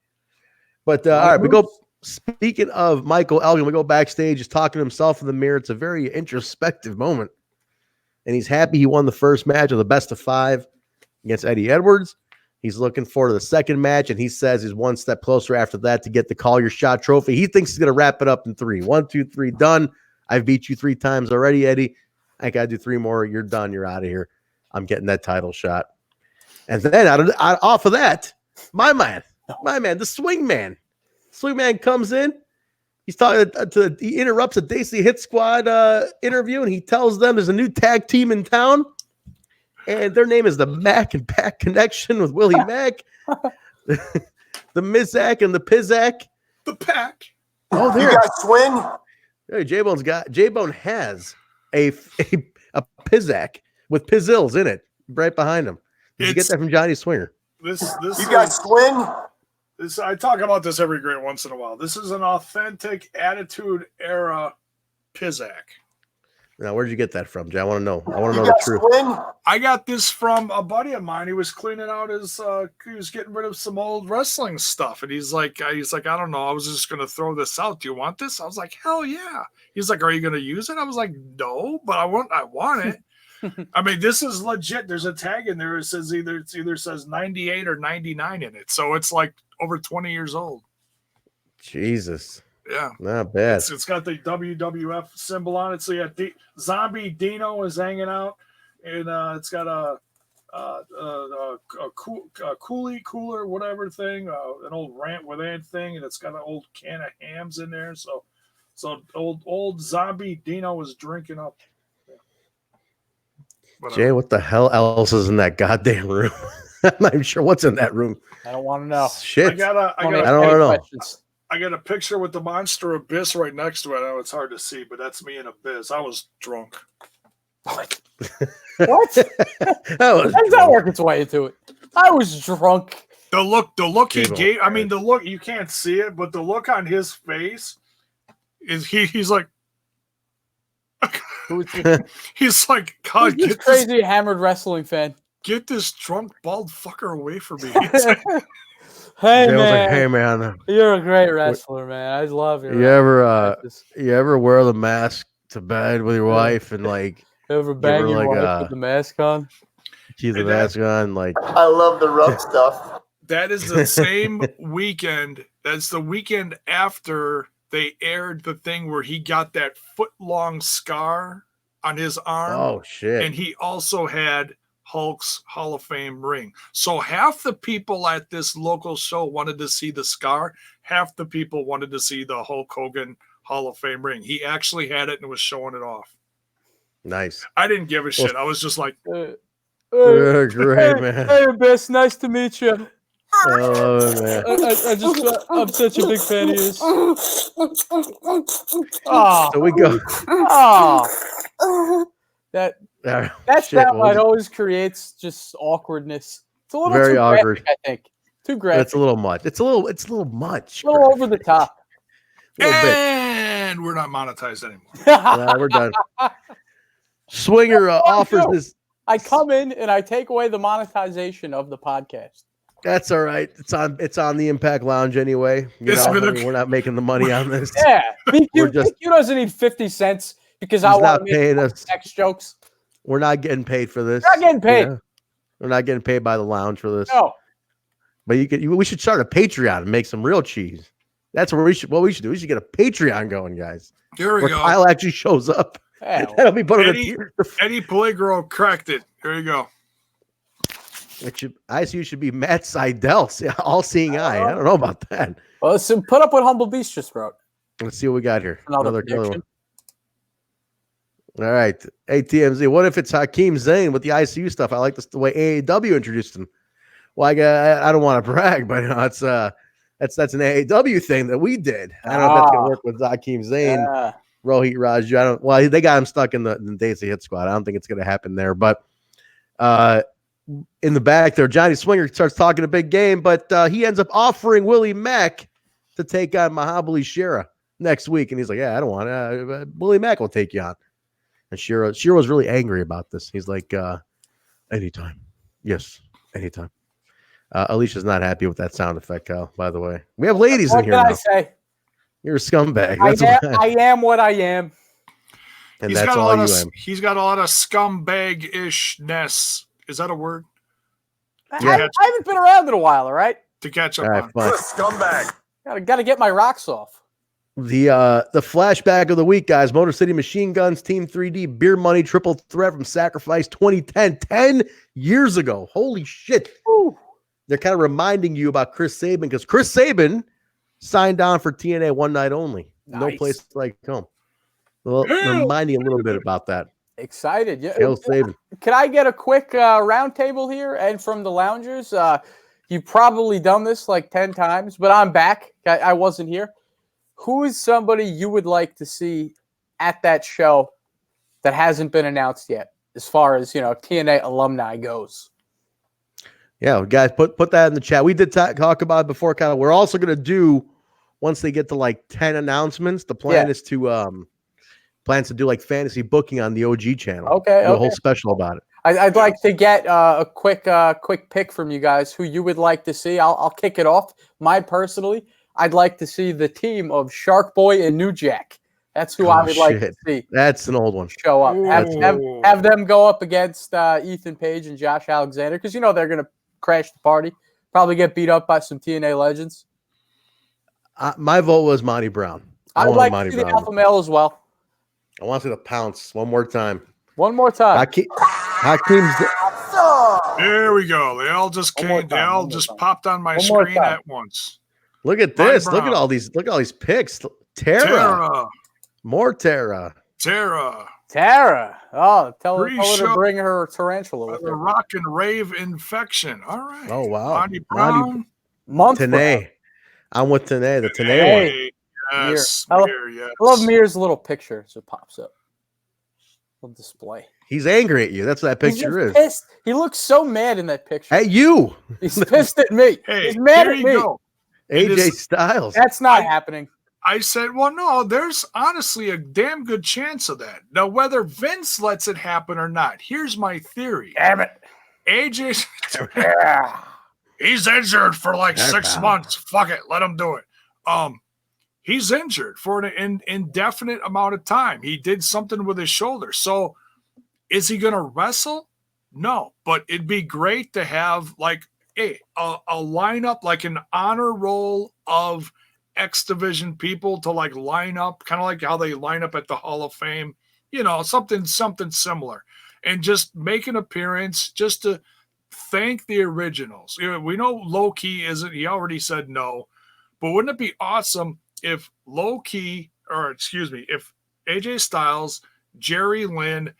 But all right, we go. Speaking of Michael Elgin, we go backstage. He's talking to himself in the mirror. It's a very introspective moment, and he's happy he won the first match of the best of 5 against Eddie Edwards. He's looking forward to the second match, and he says he's one step closer after that to get the Call Your Shot trophy. He thinks he's going to wrap it up in 3. 1, 2, 3, done. I've beat you 3 times already, Eddie. I got to do 3 more. You're done. You're out of here. I'm getting that title shot. And then off of that, my man, the swing man. Swingman comes in. He's talking he interrupts a Daisy Hit Squad interview, and he tells them there's a new tag team in town, and their name is the Mac and Pack Connection with Willie Mack, the Mizak and the Pizak. The Pack. Oh, there. You got swing? Hey, J-Bone has a Pizak with Pizzills in it right behind him. Did you get that from Johnny Swinger? This You got swing? I talk about this every great once in a while. This is an authentic Attitude Era Pizak. Now, where'd you get that from, Jay? I want to know. I want to You know the got truth. swing? I got this from a buddy of mine. He was cleaning out he was getting rid of some old wrestling stuff. And he's like, I don't know. I was just going to throw this out. Do you want this? I was like, hell yeah. He's like, are you going to use it? I was like, no, but I want it. I mean, this is legit. There's a tag in there. It says either says 98 or 99 in it. So it's like over 20 years old. Jesus. Yeah. Not bad. It's got the WWF symbol on it. So yeah, Zombie Dino is hanging out, and it's got a cooler, whatever thing, an old Rant with Ant thing, and it's got an old can of hams in there. So old Zombie Dino is drinking up. Jay, what the hell else is in that goddamn room? I'm not even sure what's in that room. I don't want to know. Shit. I don't know. I got a picture with the Monster Abyss right next to it. I know it's hard to see, but that's me in Abyss. I was drunk. What? How does that work its way into it? I was drunk. The look he gave. I mean, the look, you can't see it, but the look on his face is he's like, he's like, God, He's crazy hammered wrestling fan. Get this drunk bald fucker away from me. Hey Jay man, was like, hey man, you're a great wrestler, man. I love you. You ever wear the mask to bed with your wife and like ever bang your like wife with the mask on? Keep the mask on, like I love the rough stuff. That is the same weekend That's the weekend after they aired the thing where he got that foot-long scar on his arm. Oh, shit. And he also had Hulk's Hall of Fame ring. So half the people at this local show wanted to see the scar. Half the people wanted to see the Hulk Hogan Hall of Fame ring. He actually had it and was showing it off. Nice. I didn't give a shit. I was just like, Great, man. Hey, Biss, nice to meet you. I love it, man. I'm such a big fan of yours. So we go. That Shit, sound always creates just awkwardness. It's a little very too awkward. graphic, I think. Too graphic. It's a little much. It's a little much. A little over the top. A little bit. and we're not monetized anymore. Nah, we're done. Swinger offers this. I come in and I take away the monetization of the podcast. That's all right. It's on the Impact Lounge anyway. We're not making the money on this. Yeah, We're just- BQ doesn't need 50 cents because He's I want not to make paying us. sex jokes. We're not getting paid for this. We're not getting paid. Yeah. We're not getting paid by the lounge for this. No. But we should start a Patreon and make some real cheese. That's what we should do. We should get a Patreon going, guys. Here we where go. Kyle actually shows up. Yeah, And that'll be put on a Eddie, tier. Eddie Pellegro cracked it. Here you go. ICU should be Matt Seidel, all-seeing eye. I don't know about that. well, listen, put up what Humble Beast just wrote. Let's see what we got here. Another one. prediction. All right. ATMZ. What if it's Hakeem Zayn with the ICU stuff? I like the way AAW introduced him. Well, I don't want to brag, but that's an AAW thing that we did. I don't know if that's gonna work with Hakeem Zayn, Rohit Raju. They got him stuck in the Days of Hit Squad. I don't think it's gonna happen there. But in the back there, Johnny Swinger starts talking a big game, but he ends up offering Willie Mack to take on Mahabali Shera next week, and he's like, "Yeah, I don't want it. Willie Mack will take you on." And Shera was really angry about this. He's like, "Anytime, yes, anytime." Alicia's not happy with that sound effect, Kyle, by the way. We have ladies in here now. What can I say? You're a scumbag. I am what I am. And He's that's got all you am. He's got a lot of scumbag-ishness. Is that a word? I haven't been around in a while, all right? To catch up All right, on. fine. Scumbag. Gotta get my rocks off. The flashback of the week, guys. Motor City Machine Guns, Team 3D, Beer Money, Triple Threat from Sacrifice 2010, 10 years ago. Holy shit. Woo. They're kind of reminding you about Chris Sabin because Chris Sabin signed on for TNA one night only. No Nice. place like home. Well, reminding you a little bit about that. Excited. Yeah. Hail Sabin. Can I get a quick round table here? And from the loungers, you've probably done this like 10 times, but I'm back. I wasn't here. Who is somebody you would like to see at that show that hasn't been announced yet, as far as TNA alumni goes? Yeah, guys, put that in the chat. We did talk about it before, kind of. We're also going to do, once they get to like 10 announcements, the plan is to plans to do like fantasy booking on the OG channel. Okay, do a whole special about it. I'd like to get a quick pick from you guys who you would like to see. I'll kick it off. Personally, I'd like to see the team of Shark Boy and New Jack. That's who I would like to see. That's an old one. Show up. Have them go up against Ethan Page and Josh Alexander because they're going to crash the party. Probably get beat up by some TNA legends. My vote was Monty Brown. I would like to see the alpha male as well. I want to see the pounce one more time. One more time. Hakeem's. There we go. They all just came. They all just popped on my screen at once. Look at this. Look at all these. Look at all these picks. Tara. More Tara. Oh, tell her to bring her tarantula with her. The rock and rave infection. All right. Oh wow. Monty Brown. Tanae. I'm with Tanae. The Tanae one. Yes. I yes. love Mir's little picture as it pops up. Little display. He's angry at you. That's what that picture is. Pissed. He looks so mad in that picture. At you. He's pissed at me. Hey, he's mad at me. Go. AJ Styles. That's not happening. I said, well, no, there's honestly a damn good chance of that. Now, whether Vince lets it happen or not, here's my theory. Damn it. AJ, he's injured for like 6 months. Fuck it. Let him do it. He's injured for an indefinite amount of time. He did something with his shoulder. So is he going to wrestle? No, but it'd be great to have like a lineup, like an honor roll of X Division people to like line up, kind of like how they line up at the Hall of Fame, you know, something similar, and just make an appearance just to thank the originals. You know, we know Low Key isn't, he already said no, but wouldn't it be awesome if if AJ Styles, Jerry Lynn,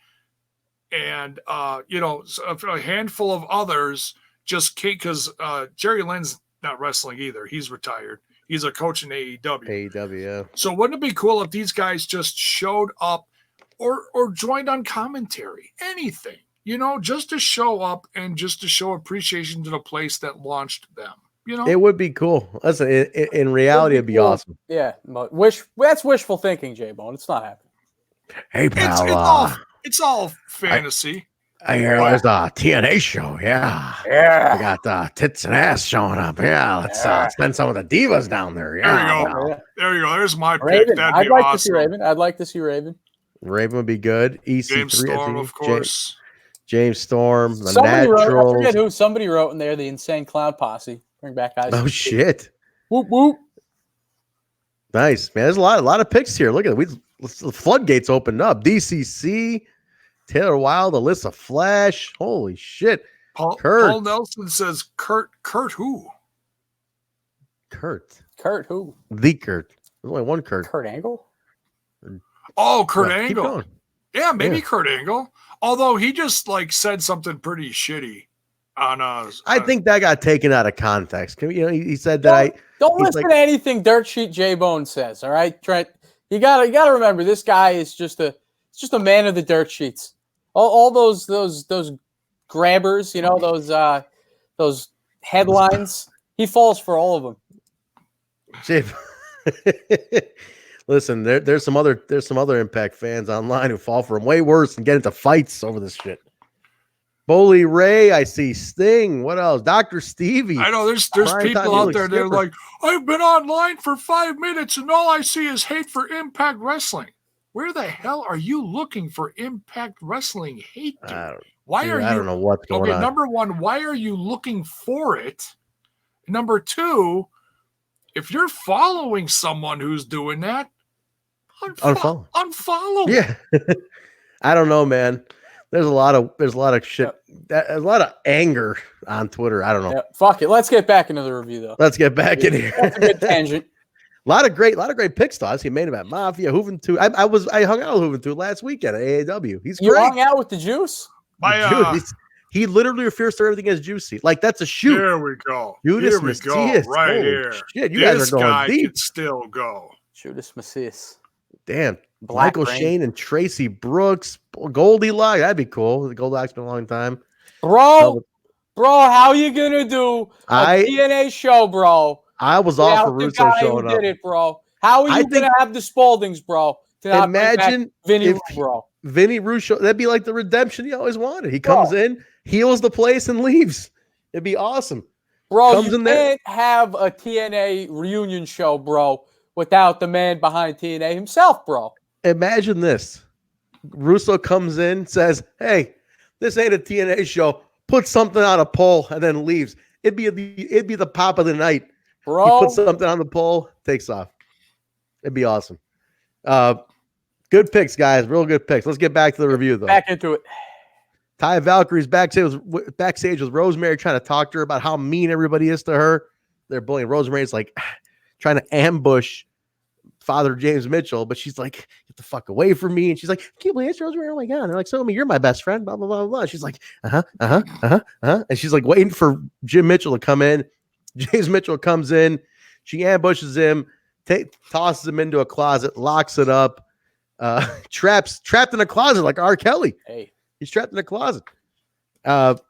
and you know, a handful of others just can't, because Jerry Lynn's not wrestling either. He's retired. He's a coach in AEW. AEW, yeah. So wouldn't it be cool if these guys just showed up or joined on commentary? Anything, you know, just to show up and just to show appreciation to the place that launched them. You know, It would be cool. Listen, in reality, it'd be cool. awesome. Yeah, but that's wishful thinking, J-Bone. It's not happening. Hey, pal. it's all fantasy. I hear there's a TNA show. Yeah. Yeah. We got tits and ass showing up. Yeah. Let's send some of the divas down there. There Yeah. you go. Yeah. There you go. There's my pick. Raven. That'd I'd be like awesome. to see Raven. I'd like to see Raven. Raven would be good. EC3, James Storm, of course. James Storm, the Somebody wrote, I Naturals. forget who, somebody wrote in there, the Insane Clown Posse. Bring back guys. Oh shit! Whoop whoop. Nice, man. There's a lot of picks here. Look at it. The floodgates opened up. DCC, Taylor Wilde, Alyssa Flash. Holy shit! Paul Nelson says Kurt who? Kurt who? the Kurt. There's only one Kurt. Kurt Angle? Oh, Kurt Yeah, keep Angle. going. Yeah, maybe Yeah. Kurt Angle. Although he just like said something pretty shitty on I think that got taken out of context. He said that Don't he's listen like- to anything Dirt Sheet J-Bone says, all right, Trent? You gotta remember, this guy is just a man of the dirt sheets. All those grabbers, you know, those headlines. He falls for all of them. Listen, there's some other Impact fans online who fall for him way worse and get into fights over this shit. Bully Ray, I see Sting. What else? Dr. Stevie. I know there's Brian people Tanieli, out there. They're Skipper. like, I've been online for 5 minutes and all I see is hate for Impact Wrestling. Where the hell are you looking for Impact Wrestling hate? Dude? I don't know what's going on. Number one, why are you looking for it? Number two, if you're following someone who's doing that, Unfollow. Unfollow. Yeah. I don't know, man. There's a lot of shit. A lot of anger on Twitter. I don't know. Yeah, fuck it. Let's get back into the review though. Let's get back in here. That's a good tangent. A lot of great picks to us. He made about Mafia, Juventud. I hung out with Juventud last weekend at AAW. He's You great. hung out with the Juice? He literally refers to everything as juicy. Like that's a shoot. Here we go. Judas Here we go. Macias. Right Holy here. Shit, you This guys are guy going deep. can still go. Judas Macias. Damn. Black Michael Rain. Shane and Tracy Brooks. Goldilocks. That'd be cool. The Goldilocks been a long time. Bro, how you gonna do a TNA show, bro? I was all for Russo showing up. Did it, bro? How are you gonna have the Spaldings, bro? To not bring back Imagine Vinny, if bro. Vinny Russo, that'd be like the redemption he always wanted. He comes in, heals the place, and leaves. It'd be awesome. Bro, Comes you in there. can't have a TNA reunion show, bro, without the man behind TNA himself, bro. Imagine this. Russo comes in, says, hey, this ain't a TNA show. Put something on a pole and then leaves. It'd be the pop of the night. Bro. He puts something on the pole, takes off. It'd be awesome. Good picks, guys. Real good picks. Let's get back to the review, though. Back into it. Ty Valkyrie's backstage with Rosemary, trying to talk to her about how mean everybody is to her. They're bullying. Rosemary's like trying to ambush Father James Mitchell, but she's like, get the fuck away from me. And she's like, I can't believe it's Rosemary. Oh my God. And they're like, so you're my best friend. Blah, blah, blah, blah. She's like, And she's like waiting for Jim Mitchell to come in. James Mitchell comes in. She ambushes him, tosses him into a closet, locks it up, trapped in a closet like R. Kelly. Hey. He's trapped in a closet. Jessica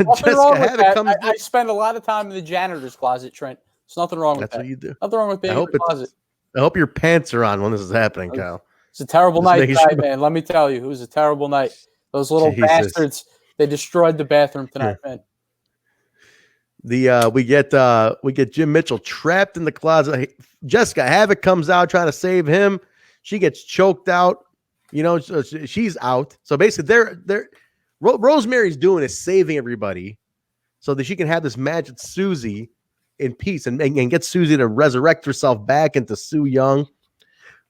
Havoc comes I spend a lot of time in the janitor's closet, Trent. There's nothing wrong with That's that. what you do. Nothing wrong with being in the closet. I hope your pants are on when this is happening, Kyle. It's a terrible Just night, making tonight, sure. man. Let me tell you, it was a terrible night. Those little Jesus. bastards, they destroyed the bathroom tonight, man. We get Jim Mitchell trapped in the closet. Jessica Havoc comes out trying to save him. She gets choked out. You know, so she's out. So basically, Rosemary's doing is saving everybody. so that she can have this match with Susie in peace and get Susie to resurrect herself back into Su Yung.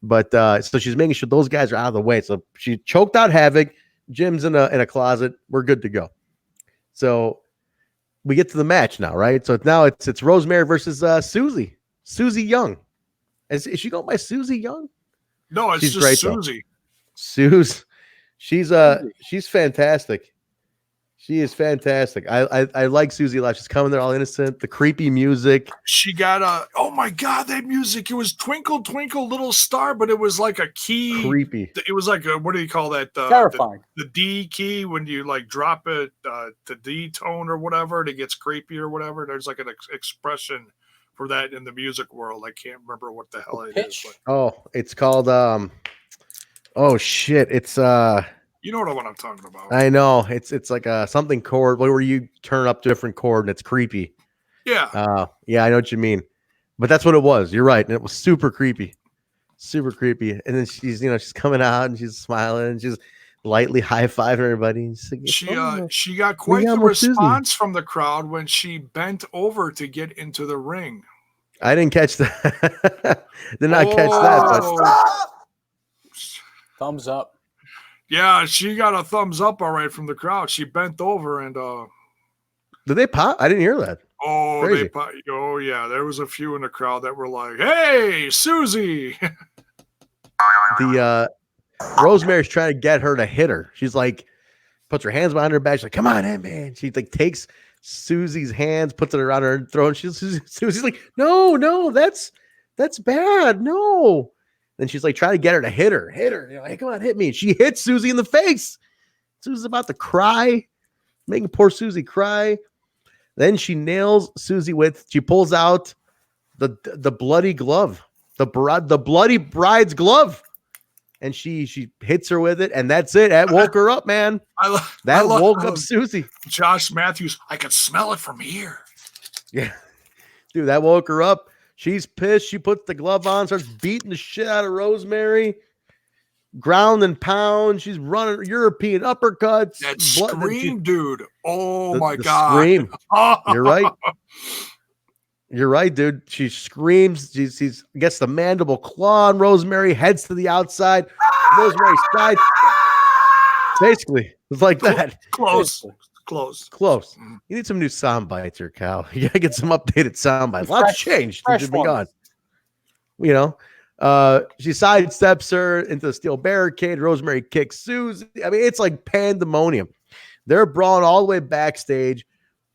But so she's making sure those guys are out of the way. So she choked out Havoc. Jim's in a closet. We're good to go. So we get to the match now, right? So now it's Rosemary versus Susie. Susie Young. Is she going by Susie Young? No, it's she's just great, Susie. Suze. She's fantastic. She is fantastic. I like Susie a lot. She's coming there all innocent. The creepy music. She got oh my God, that music. It was Twinkle, Twinkle, Little Star, but it was like a key. Creepy. It was like what do you call that? Terrifying. The D key when you like drop it, the D tone or whatever, and it gets creepy or whatever. There's like an expression for that in the music world. I can't remember what the hell it is. But. Oh, it's called oh shit. It's you know what I'm talking about. I know. It's like a something chord where you turn up different chord and it's creepy. Yeah. Yeah, I know what you mean. But that's what it was. You're right. And it was super creepy. Super creepy. And then she's coming out and she's smiling and she's lightly high-fiving everybody. Like, she got quite the response from the crowd when she bent over to get into the ring. I didn't catch that. Did not catch that. But... Thumbs up. Yeah, she got a thumbs up all right from the crowd. She bent over and did they pop? I didn't hear that. Oh, crazy. They pop. Oh yeah, there was a few in the crowd that were like, "Hey, Susie." The Rosemary's trying to get her to hit her. She's like, puts her hands behind her back. She's like, "Come on, in, man." She like takes Susie's hands, puts it around her throat. Susie's like, "No, that's bad. No." Then she's like trying to get her to hit her. You're like, hey, come on, hit me. She hits Susie in the face. Susie's about to cry, making poor Susie cry. Then she nails Susie she pulls out the bloody glove, the bloody bride's glove. And she hits her with it, and that's it. That woke her up, man. That woke up Susie. Josh Matthews, I could smell it from here. Yeah. Dude, that woke her up. She's pissed. She puts the glove on, starts beating the shit out of Rosemary. Ground and pound. She's running European uppercuts. That scream, dude. Oh, my God. Scream. You're right. You're right, dude. She screams. She gets the mandible claw on Rosemary, heads to the outside. Rosemary side. Basically, it's like that. Close. You need some new sound bites here, Cal. You gotta get some updated sound bites. Lots changed. She's been gone. You know, she sidesteps her into the steel barricade. Rosemary kicks Susie. I mean, it's like pandemonium. They're brawling all the way backstage.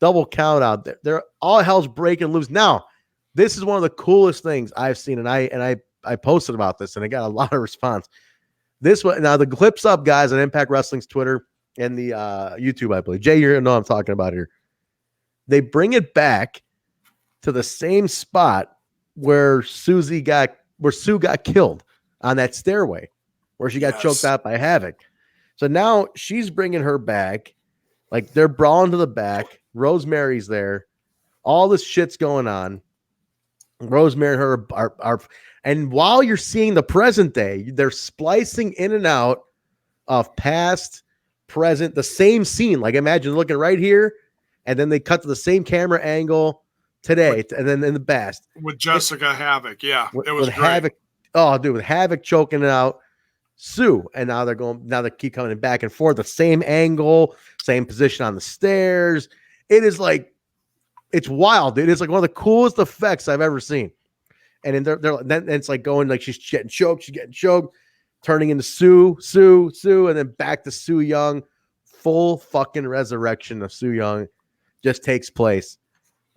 Double count out there. They're all hell's breaking loose. Now, this is one of the coolest things I've seen, and I posted about this, and I got a lot of response. This one now, the clips up, guys, on Impact Wrestling's Twitter and the YouTube, I believe. Jay, you know what I'm talking about here. They bring it back to the same spot where Sue got killed on that stairway, where she got choked out by Havoc. So now she's bringing her back. Like, they're brawling to the back. Rosemary's there. All this shit's going on. Rosemary and her are and while you're seeing the present day, they're splicing in and out of past, present, the same scene. Like, imagine looking right here, and then they cut to the same camera angle today, and then in the past with Jessica Havoc. Yeah, it was with great. Havoc. Oh, dude, with Havoc choking it out, Sue, and now they keep coming back and forth, the same angle, same position on the stairs. It is like, it's wild, dude. It's like one of the coolest effects I've ever seen. And then it's like going like she's getting choked, turning into Sue, and then back to Su Yung. Full fucking resurrection of Su Yung just takes place,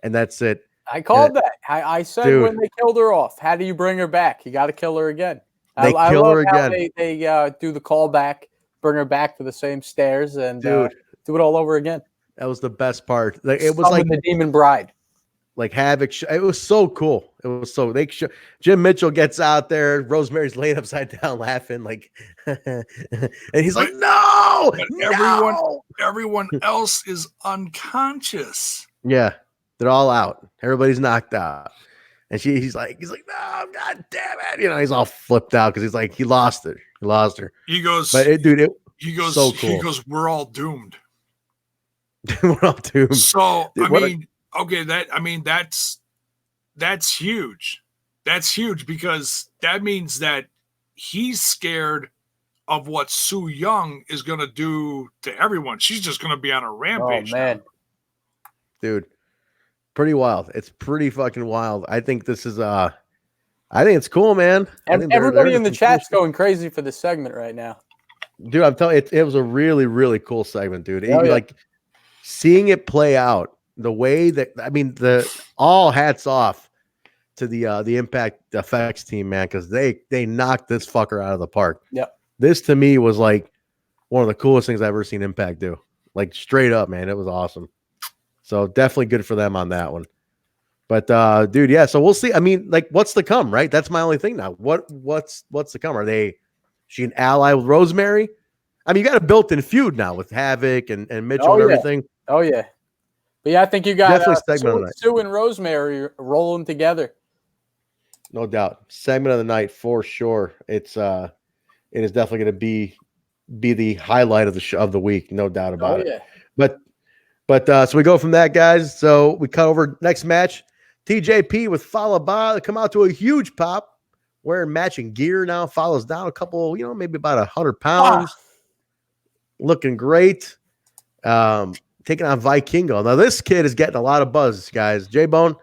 and that's it. I called that. I said, dude, when they killed her off, how do you bring her back? You got to kill her again. They kill her again. They do the callback, bring her back to the same stairs, and do it all over again. That was the best part. Like, it was like the Demon Bride. Like Havoc, it was so cool. It was so Jim Mitchell gets out there. Rosemary's laying upside down, laughing like, and he's like, "No!" Everyone else is unconscious. Yeah, they're all out. Everybody's knocked out, and he's like, "No, God damn it!" You know, he's all flipped out because he's like, he lost her. He goes, but he goes, so cool. He goes, "We're all doomed." We're all doomed. So Dude, that's huge. That's huge because that means that he's scared of what Su Yung is going to do to everyone. She's just going to be on a rampage. Oh man, dude, pretty wild. It's pretty fucking wild. I think this is I think it's cool, man. Everybody in the chat's going crazy for this segment right now. Dude, I'm telling you, it was a really, really cool segment, dude. Oh, yeah. Like seeing it play out the way that all hats off to the Impact Effects team, man, because they knocked this fucker out of the park. Yep. This to me was like one of the coolest things I've ever seen Impact do. Like straight up, man. It was awesome. So definitely good for them on that one. But dude, yeah, so we'll see. I mean, like, what's to come, right? That's my only thing now. What's to come? She an ally with Rosemary? I mean, you got a built-in feud now with Havoc and Mitchell and everything. Oh yeah. But yeah, I think you got Sue and Rosemary rolling together. No doubt. Segment of the night for sure. It is definitely going to be the highlight of the week, no doubt about it. But so we go from that, guys. So we cut over next match. TJP with Fallah Bahh come out to a huge pop, wearing matching gear now. Fallah's down a couple, maybe about 100 pounds. Looking great. Taking on Vikingo. Now this kid is getting a lot of buzz, guys. J-Bone,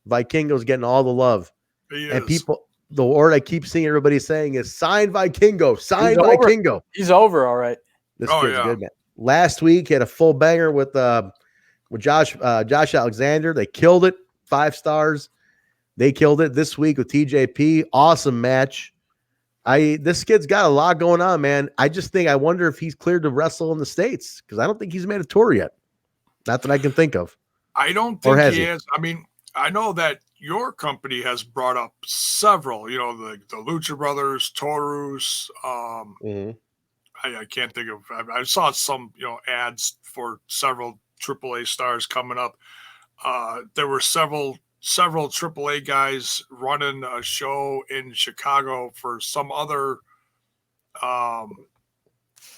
Vikingo's getting all the love. And people, the word I keep seeing everybody saying is sign Vikingo. Sign Vikingo. He's over, all right. This kid's good, man. Last week, he had a full banger with Josh Alexander. They killed it. 5 stars. They killed it. This week with TJP. Awesome match. This kid's got a lot going on, man. I wonder if he's cleared to wrestle in the States because I don't think he's made a tour yet. Not that I can think of. I don't think he is. I mean, I know that your company has brought up several, the Lucha Brothers, Taurus. I can't think of. I saw some, ads for several AAA stars coming up. There were several AAA guys running a show in Chicago for some other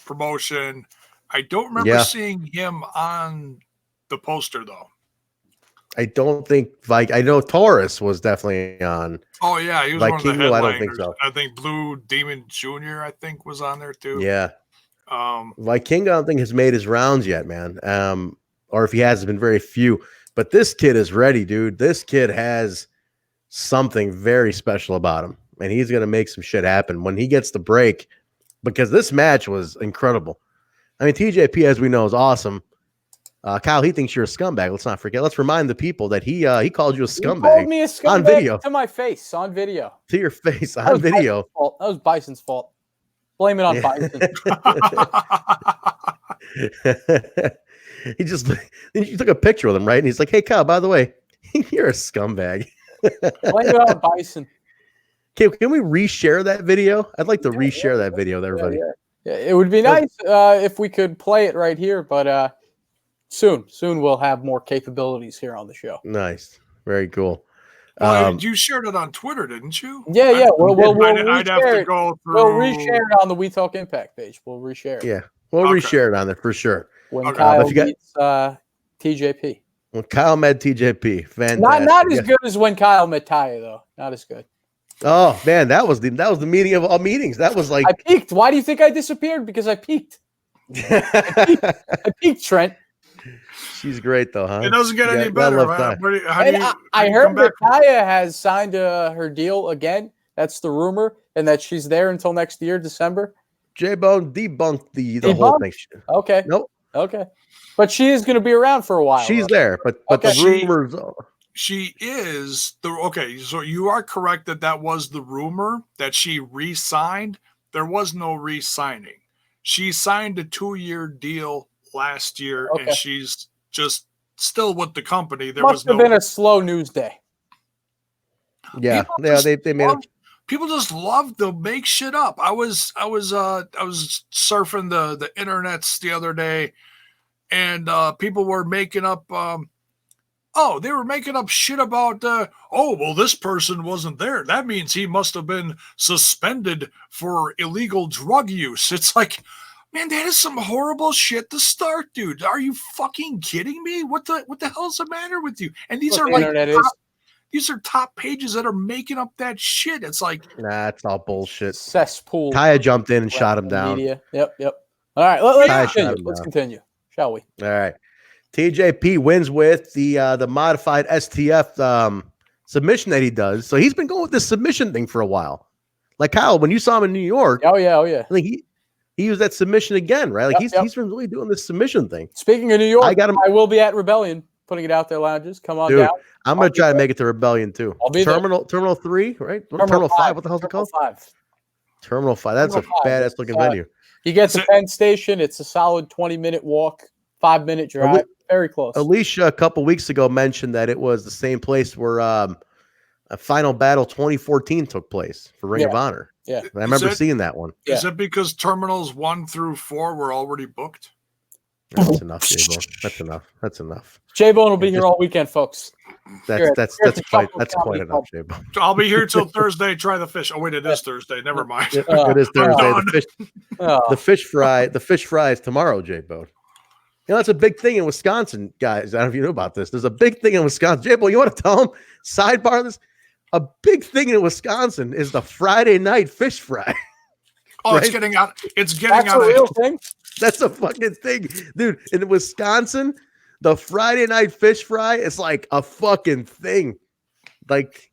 promotion. I don't remember seeing him on the poster though. I don't think I know Taurus was definitely on. Oh yeah, he was one of the headliners. I don't think so. I think Blue Demon Jr. was on there too. Yeah. Vikingo, I don't think has made his rounds yet, man. Or if he has, it's been very few. But this kid is ready, dude. This kid has something very special about him, and he's gonna make some shit happen when he gets the break. Because this match was incredible. I mean, TJP, as we know, is awesome. Kyle, he thinks you're a scumbag. Let's not forget. Let's remind the people that he called you a scumbag. He called me a scumbag on video. To my face, on video. To your face, on video. That was Bison's fault. Blame it on Bison. You took a picture with him, right? And he's like, hey, Kyle, by the way, you're a scumbag. Blame it on Bison. Okay, can we reshare that video? I'd like to reshare that video with everybody. Yeah, it would be nice if we could play it right here, but soon we'll have more capabilities here on the show. Nice. Very cool. You shared it on Twitter, didn't you? Yeah. I'd have to go through. We'll reshare it on the We Talk Impact page. We'll reshare it. Yeah, we'll reshare it on there for sure. When Kyle meets TJP. When Kyle met TJP. Fantastic. Not as good as when Kyle met Taya, though. Not as good. Oh man, that was the meeting of all meetings. That was like I peaked. Why do you think I disappeared? Because I peaked. I peaked, Trent. She's great though, huh? It doesn't get any better. I heard that Taya has signed her deal again. That's the rumor, and that she's there until next year, December. J-Bone debunked the whole thing. Okay. Nope. Okay. But she is going to be around for a while. She's there, but the rumors. She is so you are correct that was the rumor that she re-signed. There was no re-signing. She signed a 2-year deal last year, and she's just still with the company. There must have been a slow news day. Yeah, they made it. People just love to make shit up. I was surfing the internets the other day, and people were making up. They were making up shit about. This person wasn't there. That means he must have been suspended for illegal drug use. It's like, Man, that is some horrible shit to start, dude. Are you fucking kidding me? What the hell's the matter with you? And these are like these are top pages that are making up that shit. It's like, nah, it's all bullshit. Cesspool. Kaya jumped in and shot him down. Media. Yep. All right, let's continue, shall we? All right. TJP wins with the modified STF submission that he does. So he's been going with this submission thing for a while. Like Kyle, when you saw him in New York, oh yeah. I think he used that submission again, right? Like he's been really doing this submission thing. Speaking of New York, I will be at Rebellion, putting it out there, lounges. Come on down. I'm gonna try to make it to Rebellion too. I'll be Terminal 3, right? Terminal 5. What the hell's it called? 5. Terminal 5. That's a badass looking venue. You get to Penn Station. It's a solid 20-minute walk, 5-minute drive. Very close. Alicia a couple weeks ago mentioned that it was the same place where a Final Battle 2014 took place for Ring of Honor. Yeah, I remember seeing that one. Is it because terminals 1 through 4 were already booked? That's enough, J-Bone. That's enough. J-Bone will be here all weekend, folks. That's quite enough, J-Bone. I'll be here till Thursday. Try the fish. Oh wait, it is Thursday. Never mind. It is Thursday. The fish fry is tomorrow, J-Bone. You know, that's a big thing in Wisconsin, guys. I don't know if you know about this. There's a big thing in Wisconsin. J-Bone, you want to tell them? Sidebar this. A big thing in Wisconsin is the Friday night fish fry. Oh, right? It's getting out. That's a real thing. That's a fucking thing, dude. In Wisconsin, the Friday night fish fry is like a fucking thing. Like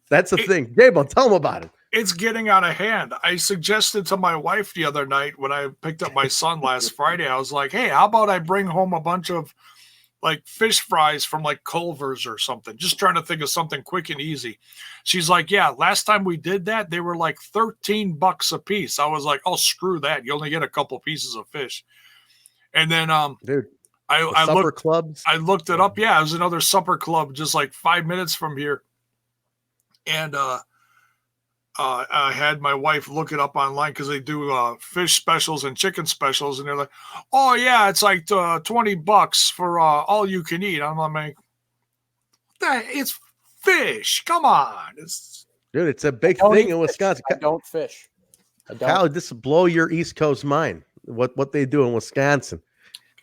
that's a thing. J-Bone, tell them about it. It's getting out of hand. I suggested to my wife the other night when I picked up my son last Friday. I was like, "Hey, how about I bring home a bunch of like fish fries from like Culver's or something?" Just trying to think of something quick and easy. She's like, "Yeah, last time we did that, they were like $13 a piece." I was like, "Oh, screw that. You only get a couple pieces of fish." And then, dude, I looked it up. Yeah, it was another supper club just like 5 minutes from here. And I had my wife look it up online because they do fish specials and chicken specials, and they're like, "Oh yeah, it's like $20 for all you can eat." I'm like, "It's fish. Come on, dude, it's a big thing in Wisconsin." I don't fish. How did this blow your East Coast mind? What they do in Wisconsin?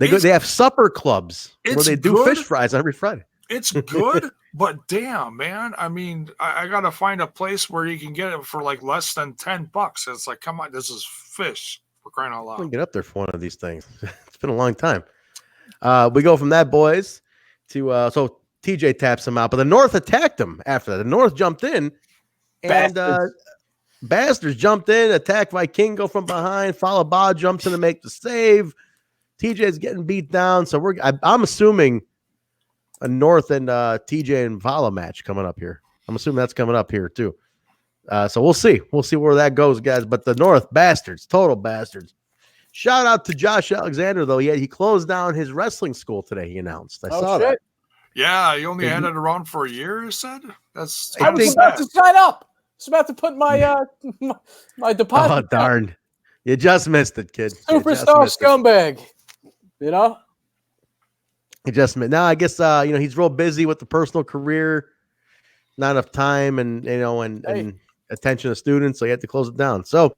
They have supper clubs where they do fish fries every Friday. It's good, but damn, man. I mean, I got to find a place where you can get it for like less than $10. It's like, come on, this is fish for crying out loud. Get up there for one of these things. It's been a long time. We go from that, boys, to so TJ taps him out, but the North attacked him after that. The North jumped in, and Bastards jumped in, attacked Vikingo from behind. Fallah Bahh jumps in to make the save. TJ's getting beat down, so I'm assuming a North and TJ and Fallah match coming up here. I'm assuming that's coming up here too. So we'll see. We'll see where that goes, guys. But the North bastards, total bastards. Shout out to Josh Alexander, though. Yeah, he closed down his wrestling school today. He announced. I saw that. Yeah, he only had it around for a year. He said that's. I was about to sign up. I was about to put my my deposit. Oh darn! You just missed it, kid. Superstar scumbag. You know. He just missed. Now I guess he's real busy with the personal career, not enough time, and and attention to students, so he had to close it down. So,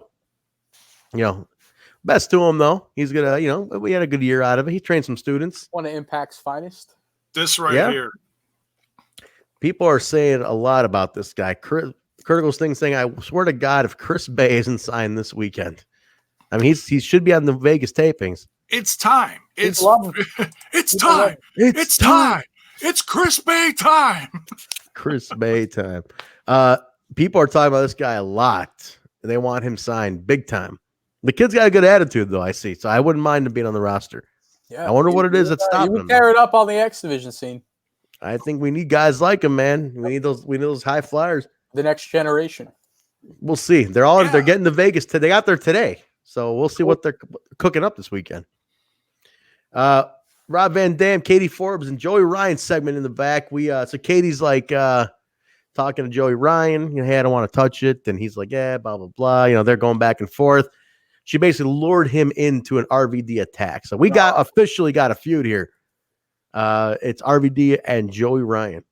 best to him though. He's gonna, we had a good year out of it. He trained some students. One of Impact's finest. This here. People are saying a lot about this guy. Critical Sting saying, "I swear to God, if Chris Bay isn't signed this weekend, I mean, he should be on the Vegas tapings. It's time. It's time. It's time. It's Chris Bay time. Chris Bay time. People are talking about this guy a lot. They want him signed big time. The kid's got a good attitude, though, I see. So I wouldn't mind him being on the roster. Yeah, I wonder what it is that's stopping him. He would tear it up on the X Division scene. I think we need guys like him, man. We need those high flyers. The next generation. We'll see. They're getting to Vegas. They got there today. So we'll see what they're cooking up this weekend. Rob Van Dam, Katie Forbes, and Joey Ryan segment in the back. So Katie's like talking to Joey Ryan, hey, I don't want to touch it. And he's like, yeah, blah, blah, blah. They're going back and forth. She basically lured him into an RVD attack. So we officially got a feud here. It's RVD and Joey Ryan.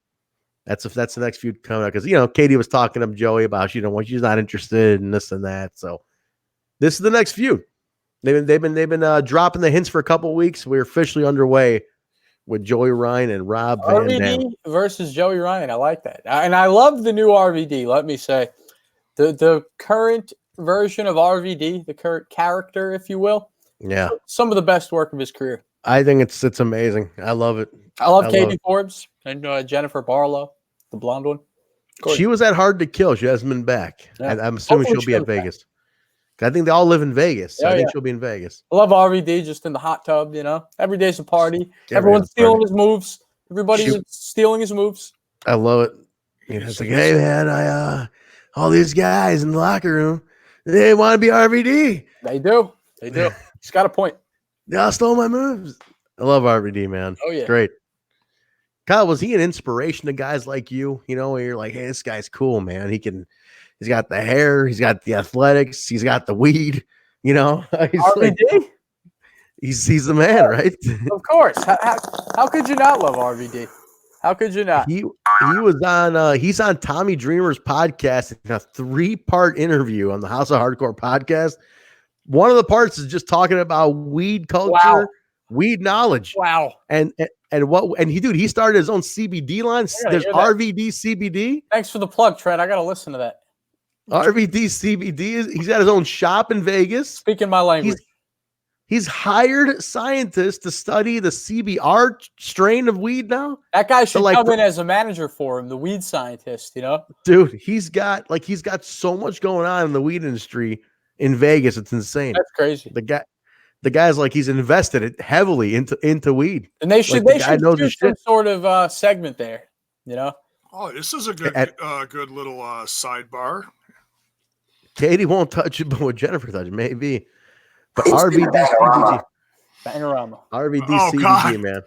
That's the next feud coming up because Katie was talking to Joey about she's not interested in this and that. So this is the next feud. They've been dropping the hints for a couple weeks. We're officially underway with Joey Ryan and Rob Van Dam. RVD versus Joey Ryan. I like that. And I love the new RVD, let me say. The current version of RVD, the current character, if you will. Yeah. Some of the best work of his career. I think it's amazing. I love it. I love Katie Forbes and Jennifer Barlow, the blonde one. She was at Hard to Kill. She hasn't been back. Yeah. I'm assuming she'll be at Vegas. I think they all live in Vegas. So I think she'll be in Vegas. I love RVD just in the hot tub, Every day's a party. Everyone's stealing his moves. Everybody's stealing his moves. I love it. It's like, hey man, all these guys in the locker room, they want to be RVD. They do. He's got a point. They all stole my moves. I love RVD, man. Oh yeah. Great. Kyle, was he an inspiration to guys like you? Where you're like, hey, this guy's cool, man. He's got the hair, he's got the athletics, he's got the weed, RVD? He's the man, right? Of course. How could you not love RVD? How could you not? He was on he's on Tommy Dreamer's podcast in a 3-part interview on the House of Hardcore podcast. One of the parts is just talking about weed culture, weed knowledge. Wow. And he started his own CBD line. There's RVD CBD. Thanks for the plug, Trent. I gotta listen to that. RVD CBD he's got his own shop in Vegas. Speaking my language. He's hired scientists to study the CBR strain of weed now. That guy should come in as a manager for him, the weed scientist, Dude, he's got so much going on in the weed industry in Vegas. It's insane. That's crazy. The guy's like he's invested it heavily into weed. And they should do some sort of segment there, Oh, this is a good good little sidebar. Katie won't touch it, but what Jennifer touches, maybe. But RVD CBD. Bangorama. RVD CBD, man.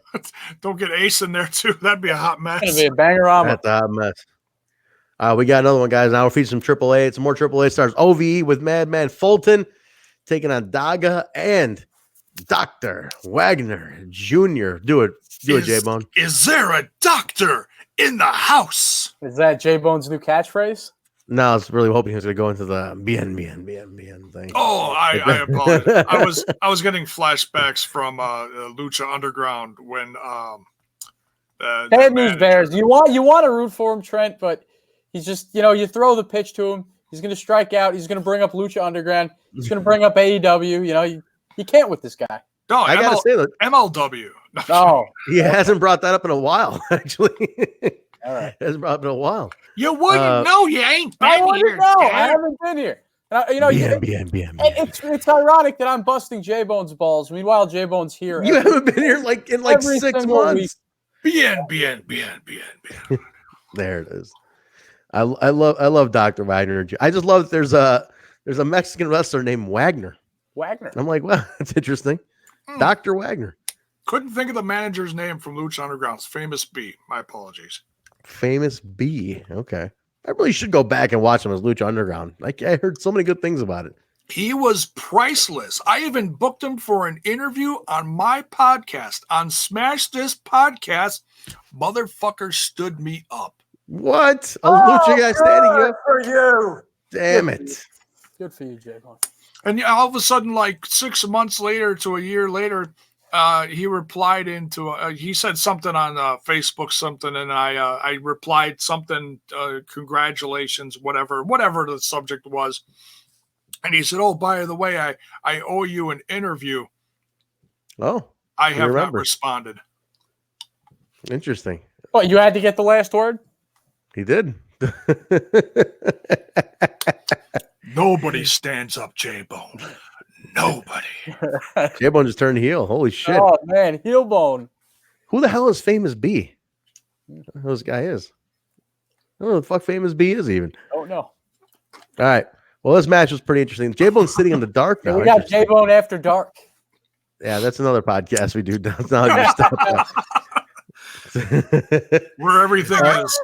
Don't get Ace in there, too. That'd be a hot mess. It's going to be a bangorama. That's a hot mess. We got another one, guys. Now we're featuring some AAA. Some more AAA stars. OVE with Madman Fulton taking on Daga and Dr. Wagner Jr. Do it, J-Bone. Is there a doctor in the house? Is that J-Bone's new catchphrase? No, I was really hoping he was going to go into the bien thing. Oh, I apologize. I was getting flashbacks from Lucha Underground when Bad News Bears. You want to root for him, Trent, but he's just you throw the pitch to him. He's going to strike out. He's going to bring up Lucha Underground. He's going to bring up AEW. You can't with this guy. No, I gotta say that MLW. No, he hasn't brought that up in a while. Actually, all right, hasn't brought it up in a while. You wouldn't know. You ain't been here. I haven't been here. It's ironic that I'm busting J-Bone's balls. Meanwhile, J-Bone's here. You haven't been here in 6 months. Bien. There it is. I love Dr. Wagner. I just love that there's a Mexican wrestler named Wagner. I'm like, well, that's interesting. Dr. Wagner. Couldn't think of the manager's name from Lucha Underground's Famous B. My apologies. Famous B. Okay. I really should go back and watch him as Lucha Underground. Like, I heard so many good things about it. He was priceless. I even booked him for an interview on my podcast, on Smash This Podcast. Motherfucker stood me up. What? A Lucha guy standing up for you. Damn it. Good for you, J-Bone. And all of a sudden, like 6 months later to a year later, he replied he said something on Facebook, and I replied something, congratulations, whatever the subject was. And he said, oh, by the way, I owe you an interview. Oh, I have not responded. Interesting. What, you had to get the last word? He did. Nobody stands up, J-Bone. Nobody. J-Bone just turned heel. Holy shit. Oh, man. Heel bone. Who the hell is Famous B? Who this guy is? I don't know who the fuck Famous B is even. Oh, no. All right. Well, this match was pretty interesting. J-Bone's sitting in the dark now. We got J-Bone After Dark. Yeah, that's another podcast we do. That's not your stuff. Where everything is.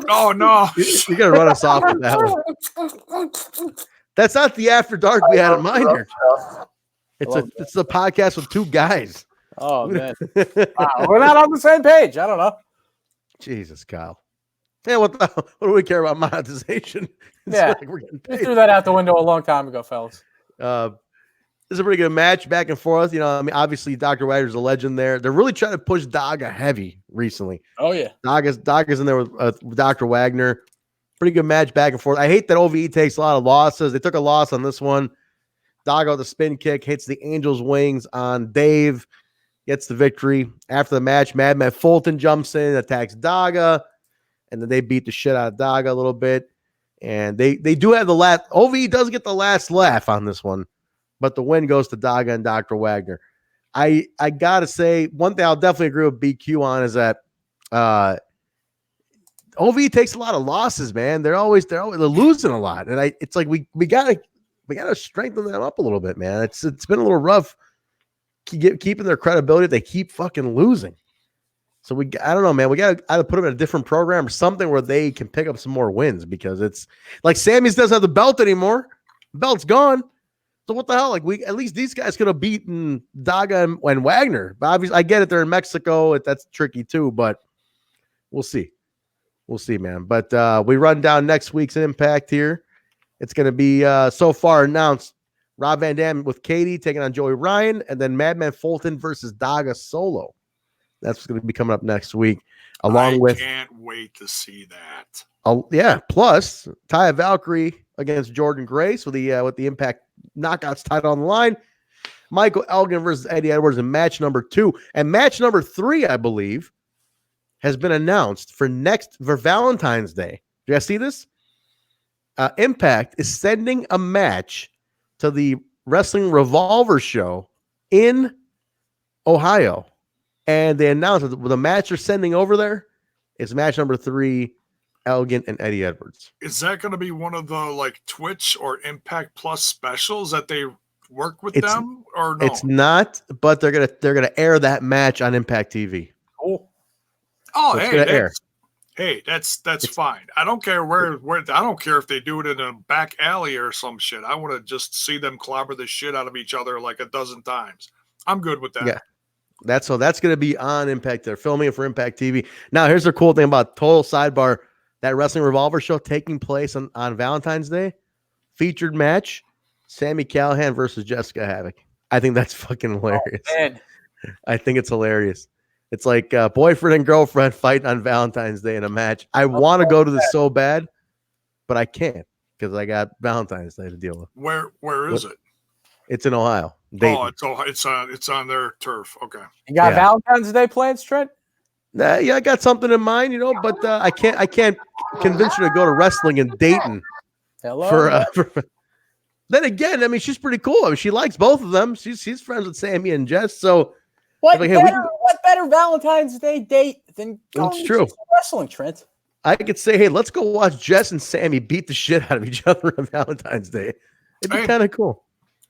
Oh, no. You're going to run us off with that one. That's not the After Dark we had in mind here. It's a podcast with two guys. Oh, man. Wow, we're not on the same page. I don't know. Jesus, Kyle. Yeah, what do we care about monetization? Yeah, like we're getting paid. We threw that out the window a long time ago, fellas. is a pretty good match, back and forth. You know, I mean, obviously Dr. Wagner's a legend there. They're really trying to push Daga heavy recently. Oh yeah, Daga's in there with Dr. Wagner. Pretty good match, back and forth. I hate that OVE takes a lot of losses. They took a loss on this one. Daga with a spin kick hits the Angel's wings on Dave, gets the victory. After the match, Madman Fulton jumps in, attacks Daga, and then they beat the shit out of Daga a little bit. And they do have the last. OVE does get the last laugh on this one, but the win goes to Daga and Dr. Wagner. I gotta say, one thing I'll definitely agree with BQ on is that OVE takes a lot of losses, man. They're losing a lot, and it's like we gotta strengthen them up a little bit, man. It's been a little rough keeping their credibility. They keep fucking losing. So I don't know, man. We got to either put them in a different program or something where they can pick up some more wins, because it's like Sami's doesn't have the belt anymore. The belt's gone. So what the hell? Like, at least these guys could have beaten Daga and Wagner. But obviously, I get it. They're in Mexico. That's tricky too, but we'll see. We'll see, man. But we run down next week's Impact here. It's going to be so far announced: Rob Van Dam with Katie taking on Joey Ryan, and then Madman Fulton versus Daga solo. That's what's going to be coming up next week, along with. I can't wait to see that. Yeah. Plus, Taya Valkyrie against Jordan Grace with the Impact Knockouts title on the line. Michael Elgin versus Eddie Edwards in match number 2, and match number 3, I believe, has been announced for Valentine's Day. Do you guys see this? Impact is sending a match to the Wrestling Revolver show in Ohio. And they announced that the match they're sending over there is match number 3, Elgin and Eddie Edwards. Is that going to be one of the like Twitch or Impact Plus specials that they work with them, or no? It's not, but they're gonna air that match on Impact TV. cool. Oh, So that's fine. I don't care where I don't care if they do it in a back alley or some shit. I want to just see them clobber the shit out of each other like a dozen times. I'm good with that. Yeah. That's going to be on Impact. They're filming it for Impact TV. Now, here's the cool thing about Total Sidebar. That Wrestling Revolver show taking place on Valentine's Day. Featured match, Sami Callihan versus Jessica Havoc. I think that's fucking hilarious. Oh, man. I think it's hilarious. It's like boyfriend and girlfriend fighting on Valentine's Day in a match. I want to go to this so bad, but I can't because I got Valentine's Day to deal with. Where is it? It's in Ohio. Dayton. Oh, it's on their turf. Okay. You got Valentine's Day plans, Trent? Yeah, I got something in mind, but I can't convince her to go to wrestling in Dayton. Hello. Then again, I mean, she's pretty cool. I mean, she likes both of them. She's friends with Sami and Jess. So what better Valentine's Day date than going to wrestling, Trent? I could say, hey, let's go watch Jess and Sami beat the shit out of each other on Valentine's Day. It'd be kind of cool.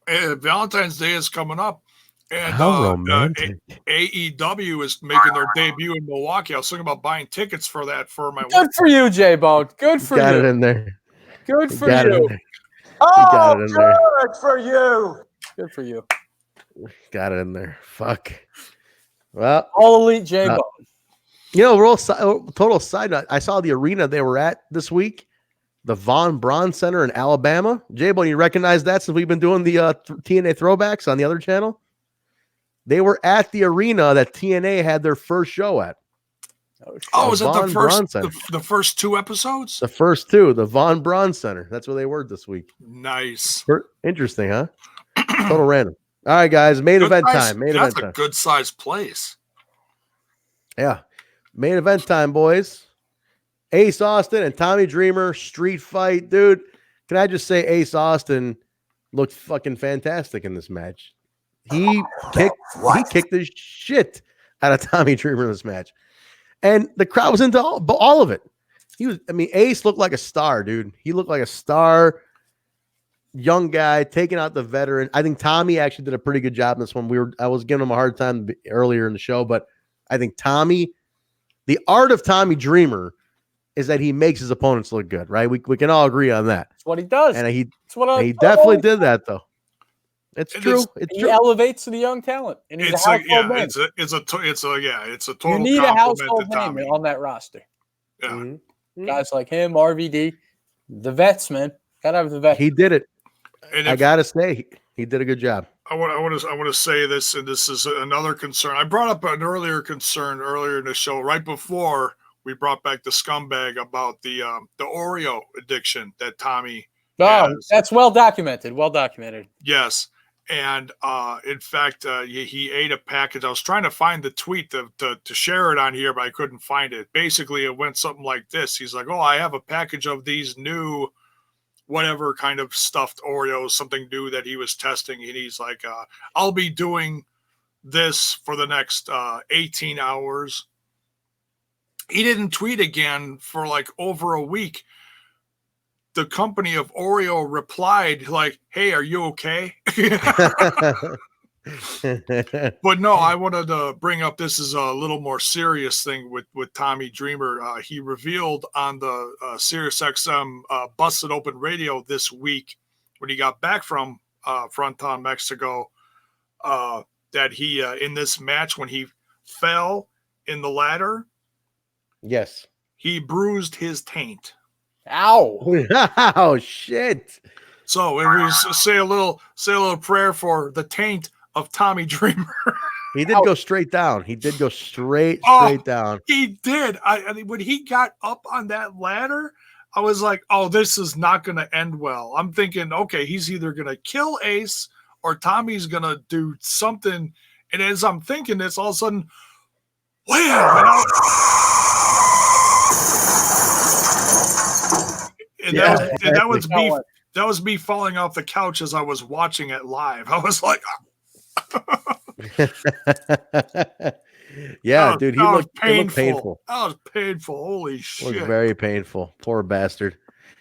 Valentine's Day is coming up, and AEW is making their debut in Milwaukee. I was thinking about buying tickets for that for my. Good for you, J-Bone. Good for you. Got it in there. Good for you. Oh, good for you. Good for you. Got it in there. Fuck. Well, all elite J-Bone. Total side note. I saw the arena they were at this week. The Von Braun Center in Alabama. J-Bone, you recognize that since we've been doing the TNA throwbacks on the other channel? They were at the arena that TNA had their first show at. Was it the first 2 episodes? The first 2, the Von Braun Center. That's where they were this week. Nice. Interesting, huh? Total random. All right, guys. Main event time. That's a good sized place. Yeah. Main event time, boys. Ace Austin and Tommy Dreamer street fight. Dude, can I just say Ace Austin looked fucking fantastic in this match. He kicked the shit out of Tommy Dreamer in this match. And the crowd was into all of it. Ace looked like a star, dude. He looked like a star. Young guy taking out the veteran. I think Tommy actually did a pretty good job in this one. I was giving him a hard time earlier in the show, but I think the art of Tommy Dreamer is that he makes his opponents look good, right? We can all agree on that. That's what he does. And he definitely did that, though. It's true. He elevates the young talent, and he's a household name. It's a total. You need a household name on that roster. Yeah, guys like him, RVD, the vets, man. Gotta have the vets. He did it. I gotta say, he did a good job. I want to say this, and this is another concern. I brought up an earlier concern earlier in the show, right before we brought back the scumbag about the Oreo addiction that Tommy has. That's well documented. Well documented. Yes. And in fact, he ate a package. I was trying to find the tweet to share it on here, but I couldn't find it. Basically, it went something like this. He's like, "Oh, I have a package of these new whatever kind of stuffed Oreos, something new that he was testing." And he's like, "I'll be doing this for the next 18 hours." He didn't tweet again for like over a week. The company of Oreo replied like, "Hey, are you okay?" But no, I wanted to bring up, this is a little more serious thing with Tommy Dreamer. He revealed on the SiriusXM Busted Open Radio this week when he got back from Fronton, Mexico, that he in this match when he fell in the ladder, yes, he bruised his taint. Ow! Oh shit! So if we say a little prayer for the taint of Tommy Dreamer. He did go straight down. He did go straight down. He did. I mean, when he got up on that ladder, I was like, "Oh, this is not going to end well." I'm thinking, okay, he's either going to kill Ace or Tommy's going to do something. And as I'm thinking this, all of a sudden, wham! And that was me falling off the couch as I was watching it live. I was like, yeah, dude, he looked painful. That was painful. Holy shit. It was very painful. Poor bastard.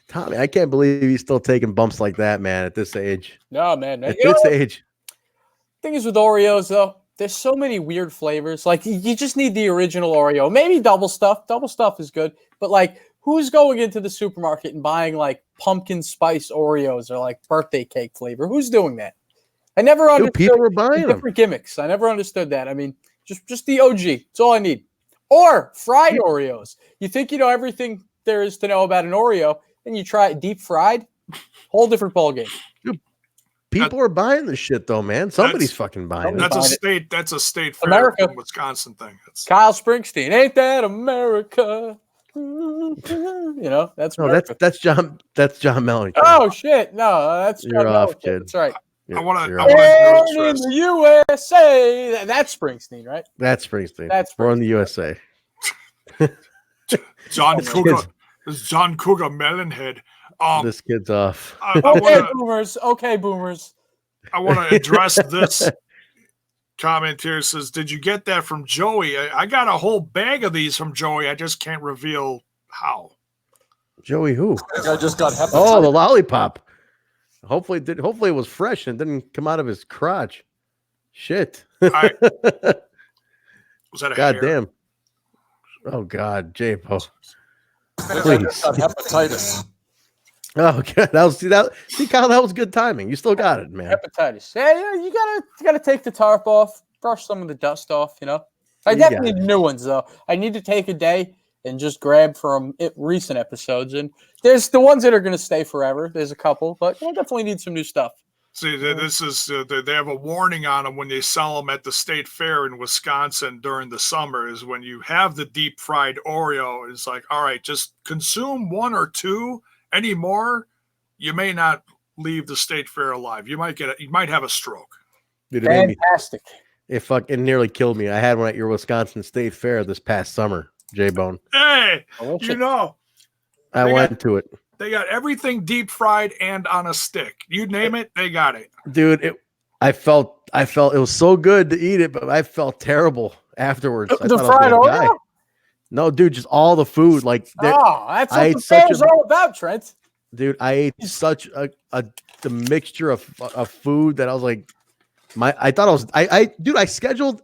Tommy, I can't believe he's still taking bumps like that, man, at this age. No, man. At this age. Thing is with Oreos, though, there's so many weird flavors. Like, you just need the original Oreo. Maybe double stuff. Double stuff is good. But, like, who's going into the supermarket and buying, like, pumpkin spice Oreos or, like, birthday cake flavor? Who's doing that? I never understood people were buying different gimmicks. I never understood that. I mean, just the OG. That's all I need. Or fried Oreos. You think you know everything there is to know about an Oreo, and you try it deep fried? Whole different ballgame. People are buying this shit, though, man. Somebody's fucking buying it. That's a state fair America. Wisconsin thing. Kyle Springsteen, ain't that America? You know, that's John Mellencamp. Oh shit, no, that's You're off, kid. That's right. I want to in the USA. That's Springsteen, right? That's Springsteen. We're in the USA. John Cougar. This is John Cougar Melonhead. This kid's off. Okay, boomers. I want to address this comment here. It says, "Did you get that from Joey?" I got a whole bag of these from Joey. I just can't reveal how. Joey who? I just got hepatitis. Oh, the lollipop. Hopefully it was fresh and didn't come out of his crotch. Shit. Was that a God hair? damn. Oh God, J-Po. I just got hepatitis. Oh God, see, Kyle, that was good timing. You still got it, man. Hepatitis. Yeah, you gotta take the tarp off, brush some of the dust off. You know, I definitely need new ones though. I need to take a day and just grab from recent episodes, and there's the ones that are gonna stay forever. There's a couple, but I definitely need some new stuff. See, this is they have a warning on them when they sell them at the state fair in Wisconsin during the summer. Is when you have the deep fried Oreo, it's like, all right, just consume one or two. Any more, you may not leave the state fair alive. You might have a stroke. Dude, Fantastic. It nearly killed me. I had one at your Wisconsin State Fair this past summer, J-Bone. Hey, I went to it. They got everything deep fried and on a stick. You name it, they got it. Dude, I felt it was so good to eat it, but I felt terrible afterwards. The fried Oreo? No, dude, just all the food. Like, that's what the fair's all about, Trent. Dude, I ate such the mixture of food that I was like, I scheduled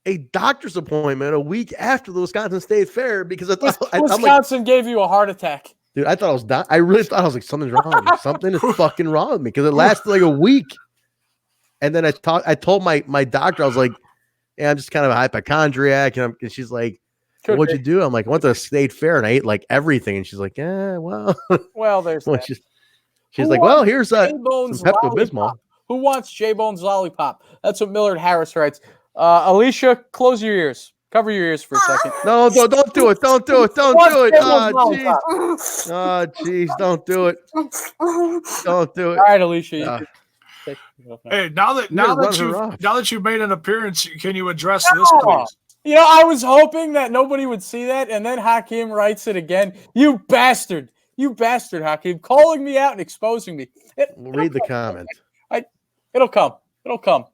a doctor's appointment a week after the Wisconsin State Fair because I thought Wisconsin gave you a heart attack. Dude, I thought I was dying. I really thought I was like, something's wrong with me. Something is fucking wrong with me because it lasted like a week. And then I told my doctor, I was like, yeah, I'm just kind of a hypochondriac. And she's like, what'd you do? I'm like, I went to a state fair and I ate like everything. And she's like, yeah, well. Well, there's that. She's like, well, here's some Pepto-Bismol. Who wants J-Bone's lollipop? That's what Millard Harris writes. Alicia, close your ears. Cover your ears for a second. No, don't do it. Don't do it. Don't do it. J-Bone's Oh, jeez. lollipop? Oh, jeez. Don't do it. Don't do it. All right, Alicia. You can take it off now. Hey, now that you've made an appearance, can you address this, please? You know, I was hoping that nobody would see that, and then Hakeem writes it again. You bastard, Hakeem, calling me out and exposing me. Read the comment. It'll come.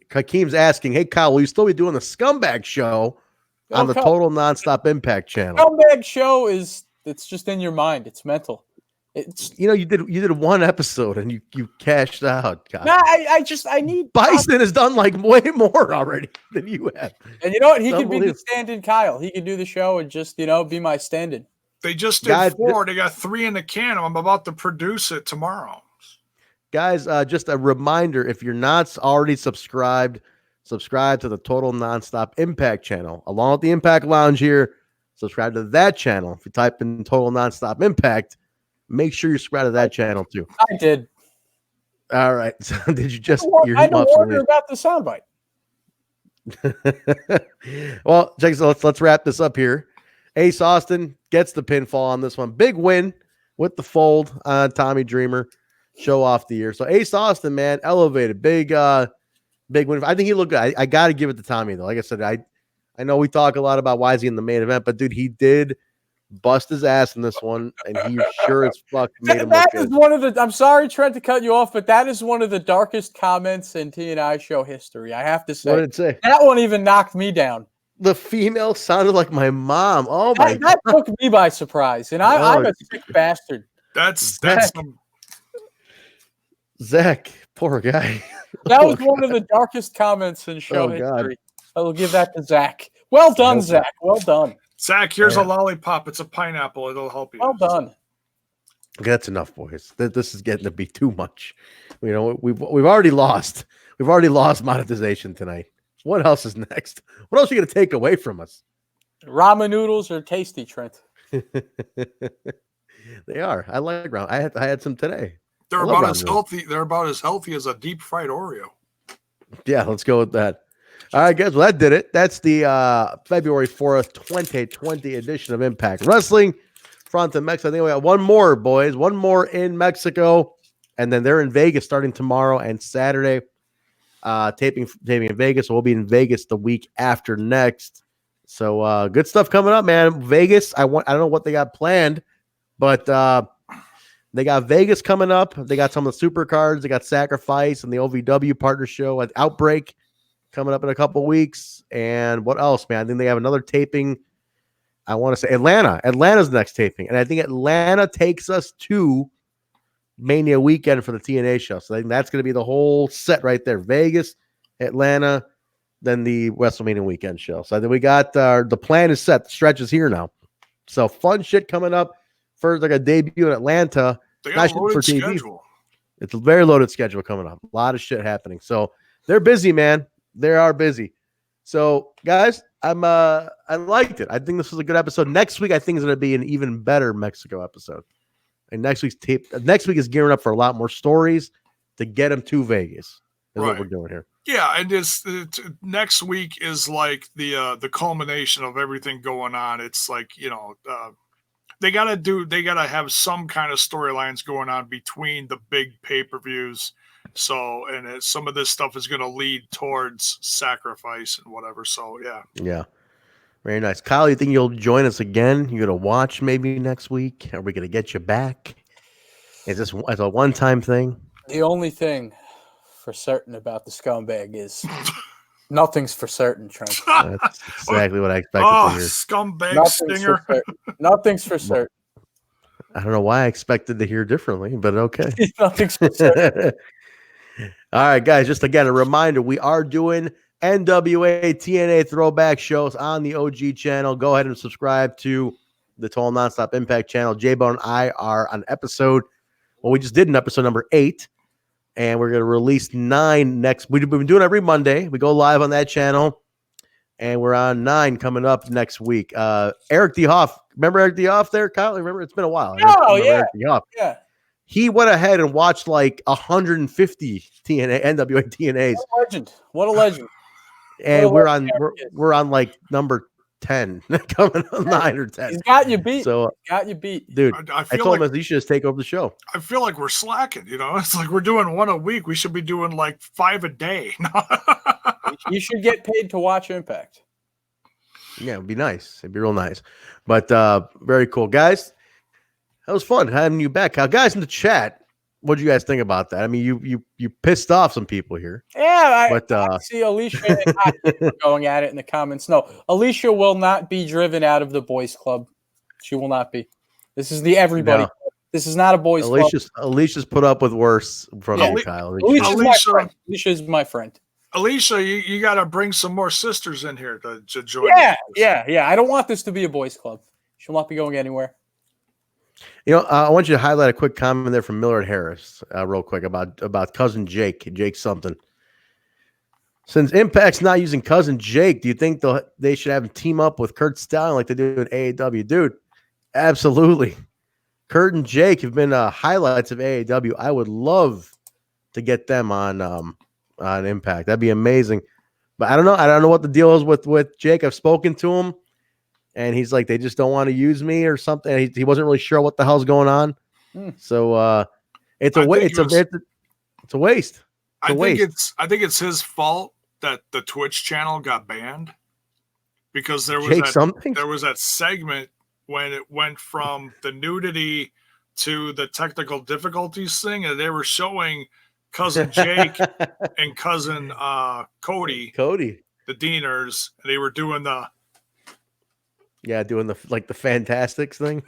Hakeem's asking, hey, Kyle, will you still be doing the Scumbag Show on the Total Nonstop Impact channel? Scumbag Show it's just in your mind. It's mental. It's you did one episode and you cashed out. Kyle. Nah, I need Bison has done like way more already than you have. And you know what? He can be the stand-in Kyle. He can do the show and just, be my stand-in. They just did 4. They got 3 in the can. I'm about to produce it tomorrow. Guys, just a reminder, if you're not already subscribe to the Total Nonstop Impact channel. Along with the Impact Lounge here, subscribe to that channel. If you type in Total Nonstop Impact, make sure you subscribe to that channel too. I did. All right. So did you just I know more about the soundbite. Well, check this out. Let's wrap this up here. Ace Austin gets the pinfall on this one. Big win with the fold on Tommy Dreamer. Show off the year. So Ace Austin, man, elevated. Big win. I think he looked good. I got to give it to Tommy, though. Like I said, I know we talk a lot about why is he in the main event, but, dude, he did bust his ass in this one, and he sure as fuck made him look good. I'm sorry, Trent, to cut you off, but that is one of the darkest comments in TNI show history. I have to say. What did it say? That one even knocked me down. The female sounded like my mom. Oh, my God. That took me by surprise, and I'm a sick bastard. That's Zach, poor guy. That was one of the darkest comments in show history. I will give that to Zach. Well done, Zach. Well done. Zach, here's a lollipop. It's a pineapple. It'll help you. Well done. That's enough, boys. This is getting to be too much. We've already lost. We've already lost monetization tonight. What else is next? What else are you going to take away from us? Ramen noodles are tasty, Trent. They are. I like ramen. I had some today. They're about as healthy. They're about as healthy as a deep fried Oreo. Yeah, let's go with that. All right, guys. Well, that did it. That's the February 4th, 2020 edition of Impact Wrestling. Front of Mexico. I think we got one more, boys. One more in Mexico, and then they're in Vegas starting tomorrow and Saturday. Taping in Vegas. So we'll be in Vegas the week after next. So good stuff coming up, man. Vegas. I don't know what they got planned, but they got Vegas coming up. They got some of the super cards. They got Sacrifice and the OVW partner show at Outbreak coming up in a couple weeks. And what else, man? I think they have another taping. I want to say Atlanta. Atlanta's next taping. And I think Atlanta takes us to Mania weekend for the TNA show. So I think that's going to be the whole set right there. Vegas, Atlanta, then the WrestleMania weekend show. So I think we got the plan is set. The stretch is here now. So fun shit coming up. First, like a debut in Atlanta. They got a loaded schedule. It's a very loaded schedule coming up. A lot of shit happening. So they're busy, man. They are busy. So, guys, I liked it. I think this was a good episode. Next week, I think is going to be an even better Mexico episode. And next week is gearing up for a lot more stories to get them to Vegas. Is what we're doing here. Yeah, and next week is like the culmination of everything going on. It's like, they gotta have some kind of storylines going on between the big pay-per-views. So, and some of this stuff is going to lead towards Sacrifice and whatever. So, yeah. Yeah. Very nice. Kyle, you think you'll join us again? You're going to watch maybe next week? Are we going to get you back? Is this as a one-time thing? The only thing for certain about the scumbag is nothing's for certain, Trent. That's exactly what I expected to hear. Scumbag stinger. Nothing's for certain. I don't know why I expected to hear differently, but okay. Nothing's for certain. All right, guys, just again, a reminder, we are doing NWA TNA throwback shows on the OG channel. Go ahead and subscribe to the Total Nonstop Impact channel. J-Bone and I are on we just did an episode number 8, and we're going to release 9 next. We've been doing it every Monday. We go live on that channel, and we're on 9 coming up next week. Eric D. Hoff. Remember Eric D. Hoff there, Kyle? Remember? It's been a while. Oh, yeah. Eric D. Hoff. Yeah. he went ahead and watched like 150 NWA TNAs. What a legend! What a legend! And we're on like number 10, coming on 9 or 10. He's got you beat. So got you beat, dude. I I told him you should just take over the show. I feel like we're slacking. It's like we're doing one a week. We should be doing like 5 a day. You should get paid to watch Impact. Yeah, it'd be nice. It'd be real nice. But very cool, guys. That was fun having you back. Guys in the chat, what do you guys think about that? I mean, you pissed off some people here. Yeah, but I see Alicia and Hockey going at it in the comments. No, Alicia will not be driven out of the boys' club. She will not be. This is the everybody. No. This is not a boys' club. Alicia's put up with worse from you, Kyle. Alicia's my friend. Alicia's my friend. Alicia, you got to bring some more sisters in here to join. Yeah. I don't want this to be a boys' club. She'll not be going anywhere. I want you to highlight a quick comment there from Millard Harris, real quick about cousin Jake something. Since Impact's not using cousin Jake, do you think they should have him team up with Kurt Stallion like they do in AEW? Dude, absolutely. Kurt and Jake have been highlights of AEW. I would love to get them on Impact. That'd be amazing. But I don't know. I don't know what the deal is with Jake. I've spoken to him. And he's like, they just don't want to use me or something. He wasn't really sure what the hell's going on. So it's a waste. It's a waste. I think it's his fault that the Twitch channel got banned because there was that segment when it went from the nudity to the technical difficulties thing, and they were showing cousin Jake and cousin Cody, the Deaners, and they were doing the. Yeah, doing the Fantastics thing.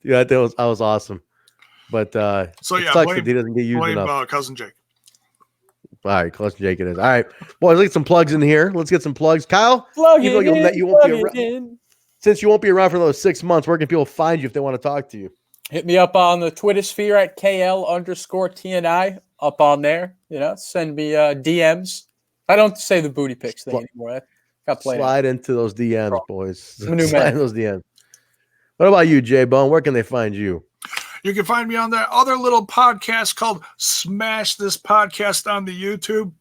Yeah, that was awesome. But so yeah, it sucks that he doesn't get used enough. Cousin Jake. All right, cousin Jake it is. All right, boys, let's get some plugs in here. Let's get some plugs. Kyle, you won't be around. Since you won't be around for those 6 months, where can people find you if they want to talk to you? Hit me up on the Twitter sphere at KL_TNI up on there. Send me DMs. I don't say the booty pics thing anymore. Slide into those DMs, boys. Slide in those DMs. What about you, J-Bone? Where can they find you? You can find me on that other little podcast called Smash This Podcast on the YouTube,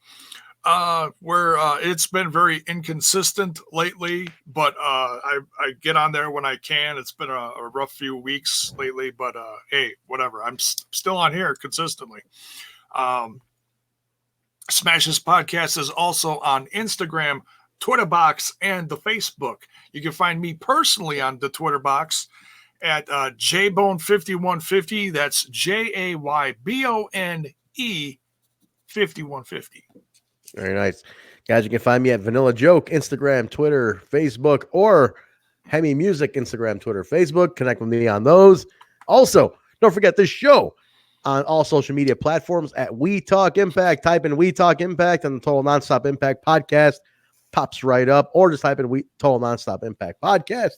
where it's been very inconsistent lately, but I get on there when I can. It's been a rough few weeks lately, but hey, whatever. I'm still on here consistently. Smash This Podcast is also on Instagram, Twitter box, and the Facebook. You can find me personally on the Twitter box at JBone5150. That's JAYBONE 5150. Very nice. Guys, you can find me at Vanilla Joke, Instagram, Twitter, Facebook, or HEMI Music, Instagram, Twitter, Facebook. Connect with me on those. Also, don't forget this show on all social media platforms at We Talk Impact. Type in We Talk Impact on the Total Nonstop Impact podcast. Pops right up, or just type in Total Nonstop Impact podcast,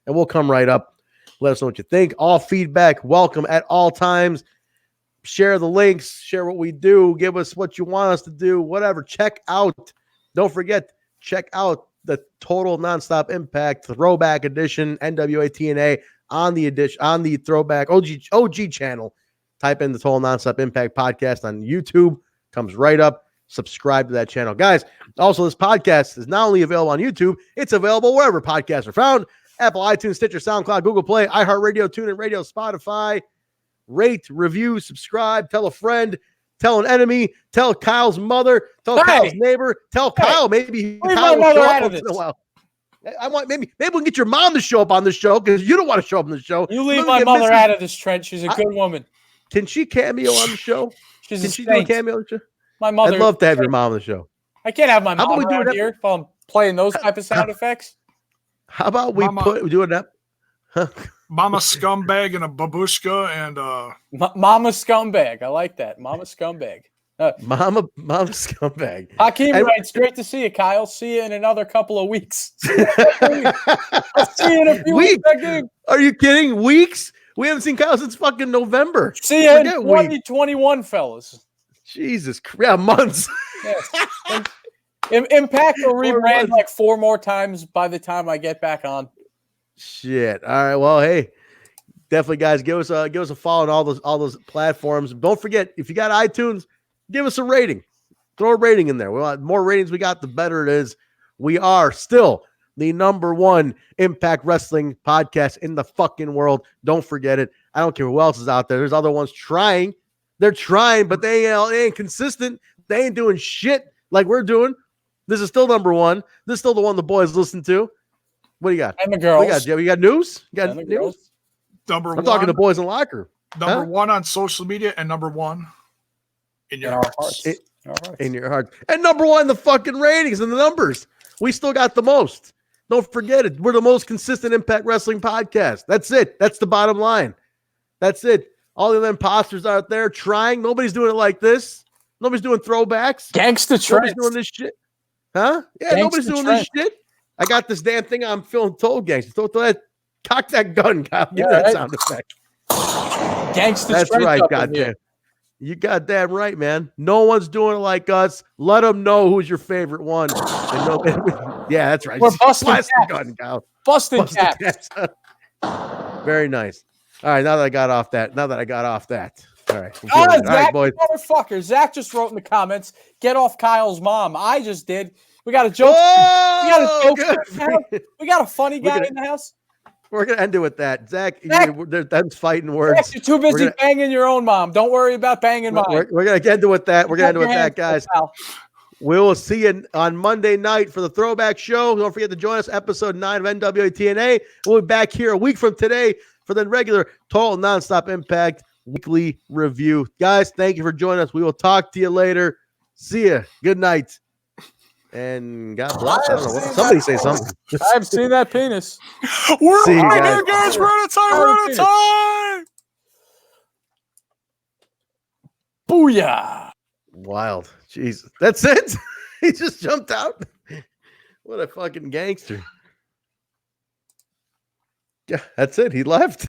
and we'll come right up. Let us know what you think. All feedback welcome at all times. Share the links, share what we do, give us what you want us to do, whatever. Don't forget, check out the Total Nonstop Impact Throwback Edition NWA TNA on the Throwback OG channel. Type in the Total Nonstop Impact podcast on YouTube, comes right up. Subscribe to that channel. Guys, also this podcast is not only available on YouTube, it's available wherever podcasts are found. Apple, iTunes, Stitcher, SoundCloud, Google Play, iHeartRadio, TuneIn Radio, Spotify. Rate, review, subscribe, tell a friend, tell an enemy, tell Kyle's mother, tell Kyle's neighbor, tell Kyle. Maybe Kyle will show up once in a while. I want maybe we can get your mom to show up on the show because you don't want to show up on the show. You leave my mother out of this, Trent. She's a good woman. Can she cameo on the show? Can she do a cameo on the show? My mother. I'd love to have your mom on the show. I can't have my mom around here if I'm playing those type of sound effects. How about we do it up? Mama Scumbag and a babushka and Mama Scumbag. I like that. Mama Scumbag. Mama Scumbag. Hakeem writes, great to see you, Kyle. See you in another couple of weeks. I'll see you in a few weeks. Are you kidding? Weeks? We haven't seen Kyle since fucking November. See you in 2021, fellas. Jesus Christ. Yeah, months. Yes. Impact will rebrand like 4 more times by the time I get back on. Shit. All right. Well, hey, definitely, guys, give us a follow on all those platforms. Don't forget, if you got iTunes, give us a rating. Throw a rating in there. We want more ratings we got, the better it is. We are still the #1 Impact Wrestling podcast in the fucking world. Don't forget it. I don't care who else is out there. There's other ones trying. They're trying, but they ain't consistent. They ain't doing shit like we're doing. This is still #1. This is still the one the boys listen to. What do you got? And the girls. We got news? You got And the news? girls. Number I'm talking to boys in the locker. Number one on social media and #1 in your hearts. In your heart. And #1 in the fucking ratings and the numbers. We still got the most. Don't forget it. We're the most consistent Impact Wrestling podcast. That's it. That's the bottom line. That's it. All the other imposters out there trying. Nobody's doing it like this. Nobody's doing throwbacks. Gangsta Trent. Nobody's doing this shit. Huh? Yeah, nobody's doing this shit. I got this damn thing. I'm feeling told gangster. Throw that, cock that gun, Kyle. Give that sound effect. Gangsta That's right, goddamn. You got that right, man. No one's doing it like us. Let them know who's your favorite one. Yeah, that's right. We're busting caps. Gun, Kyle. Busting caps. Very nice. All right, now that I got off that. All right. All All right, boys. Motherfucker. Zach just wrote in the comments, get off Kyle's mom. I just did. We got a joke. We got a funny guy in the house. We're going to end it with that. Zach, that's fighting words. Zach, you're too busy banging your own mom. Don't worry about banging mine. We're going to end it with that. We're going to end it with that, guys. We will see you on Monday night for the throwback show. Don't forget to join us, episode 9 of NWA TNA. We'll be back here a week from today for the regular Total Nonstop Impact weekly review. Guys, thank you for joining us. We will talk to you later. See ya. Good night. And God bless. I don't know. Somebody say something. I've seen that penis. We're out of here, guys. We're out of time. We're out of time. Booyah. Wild. Jesus. That's it? He just jumped out. What a fucking gangster. Yeah, that's it. He left.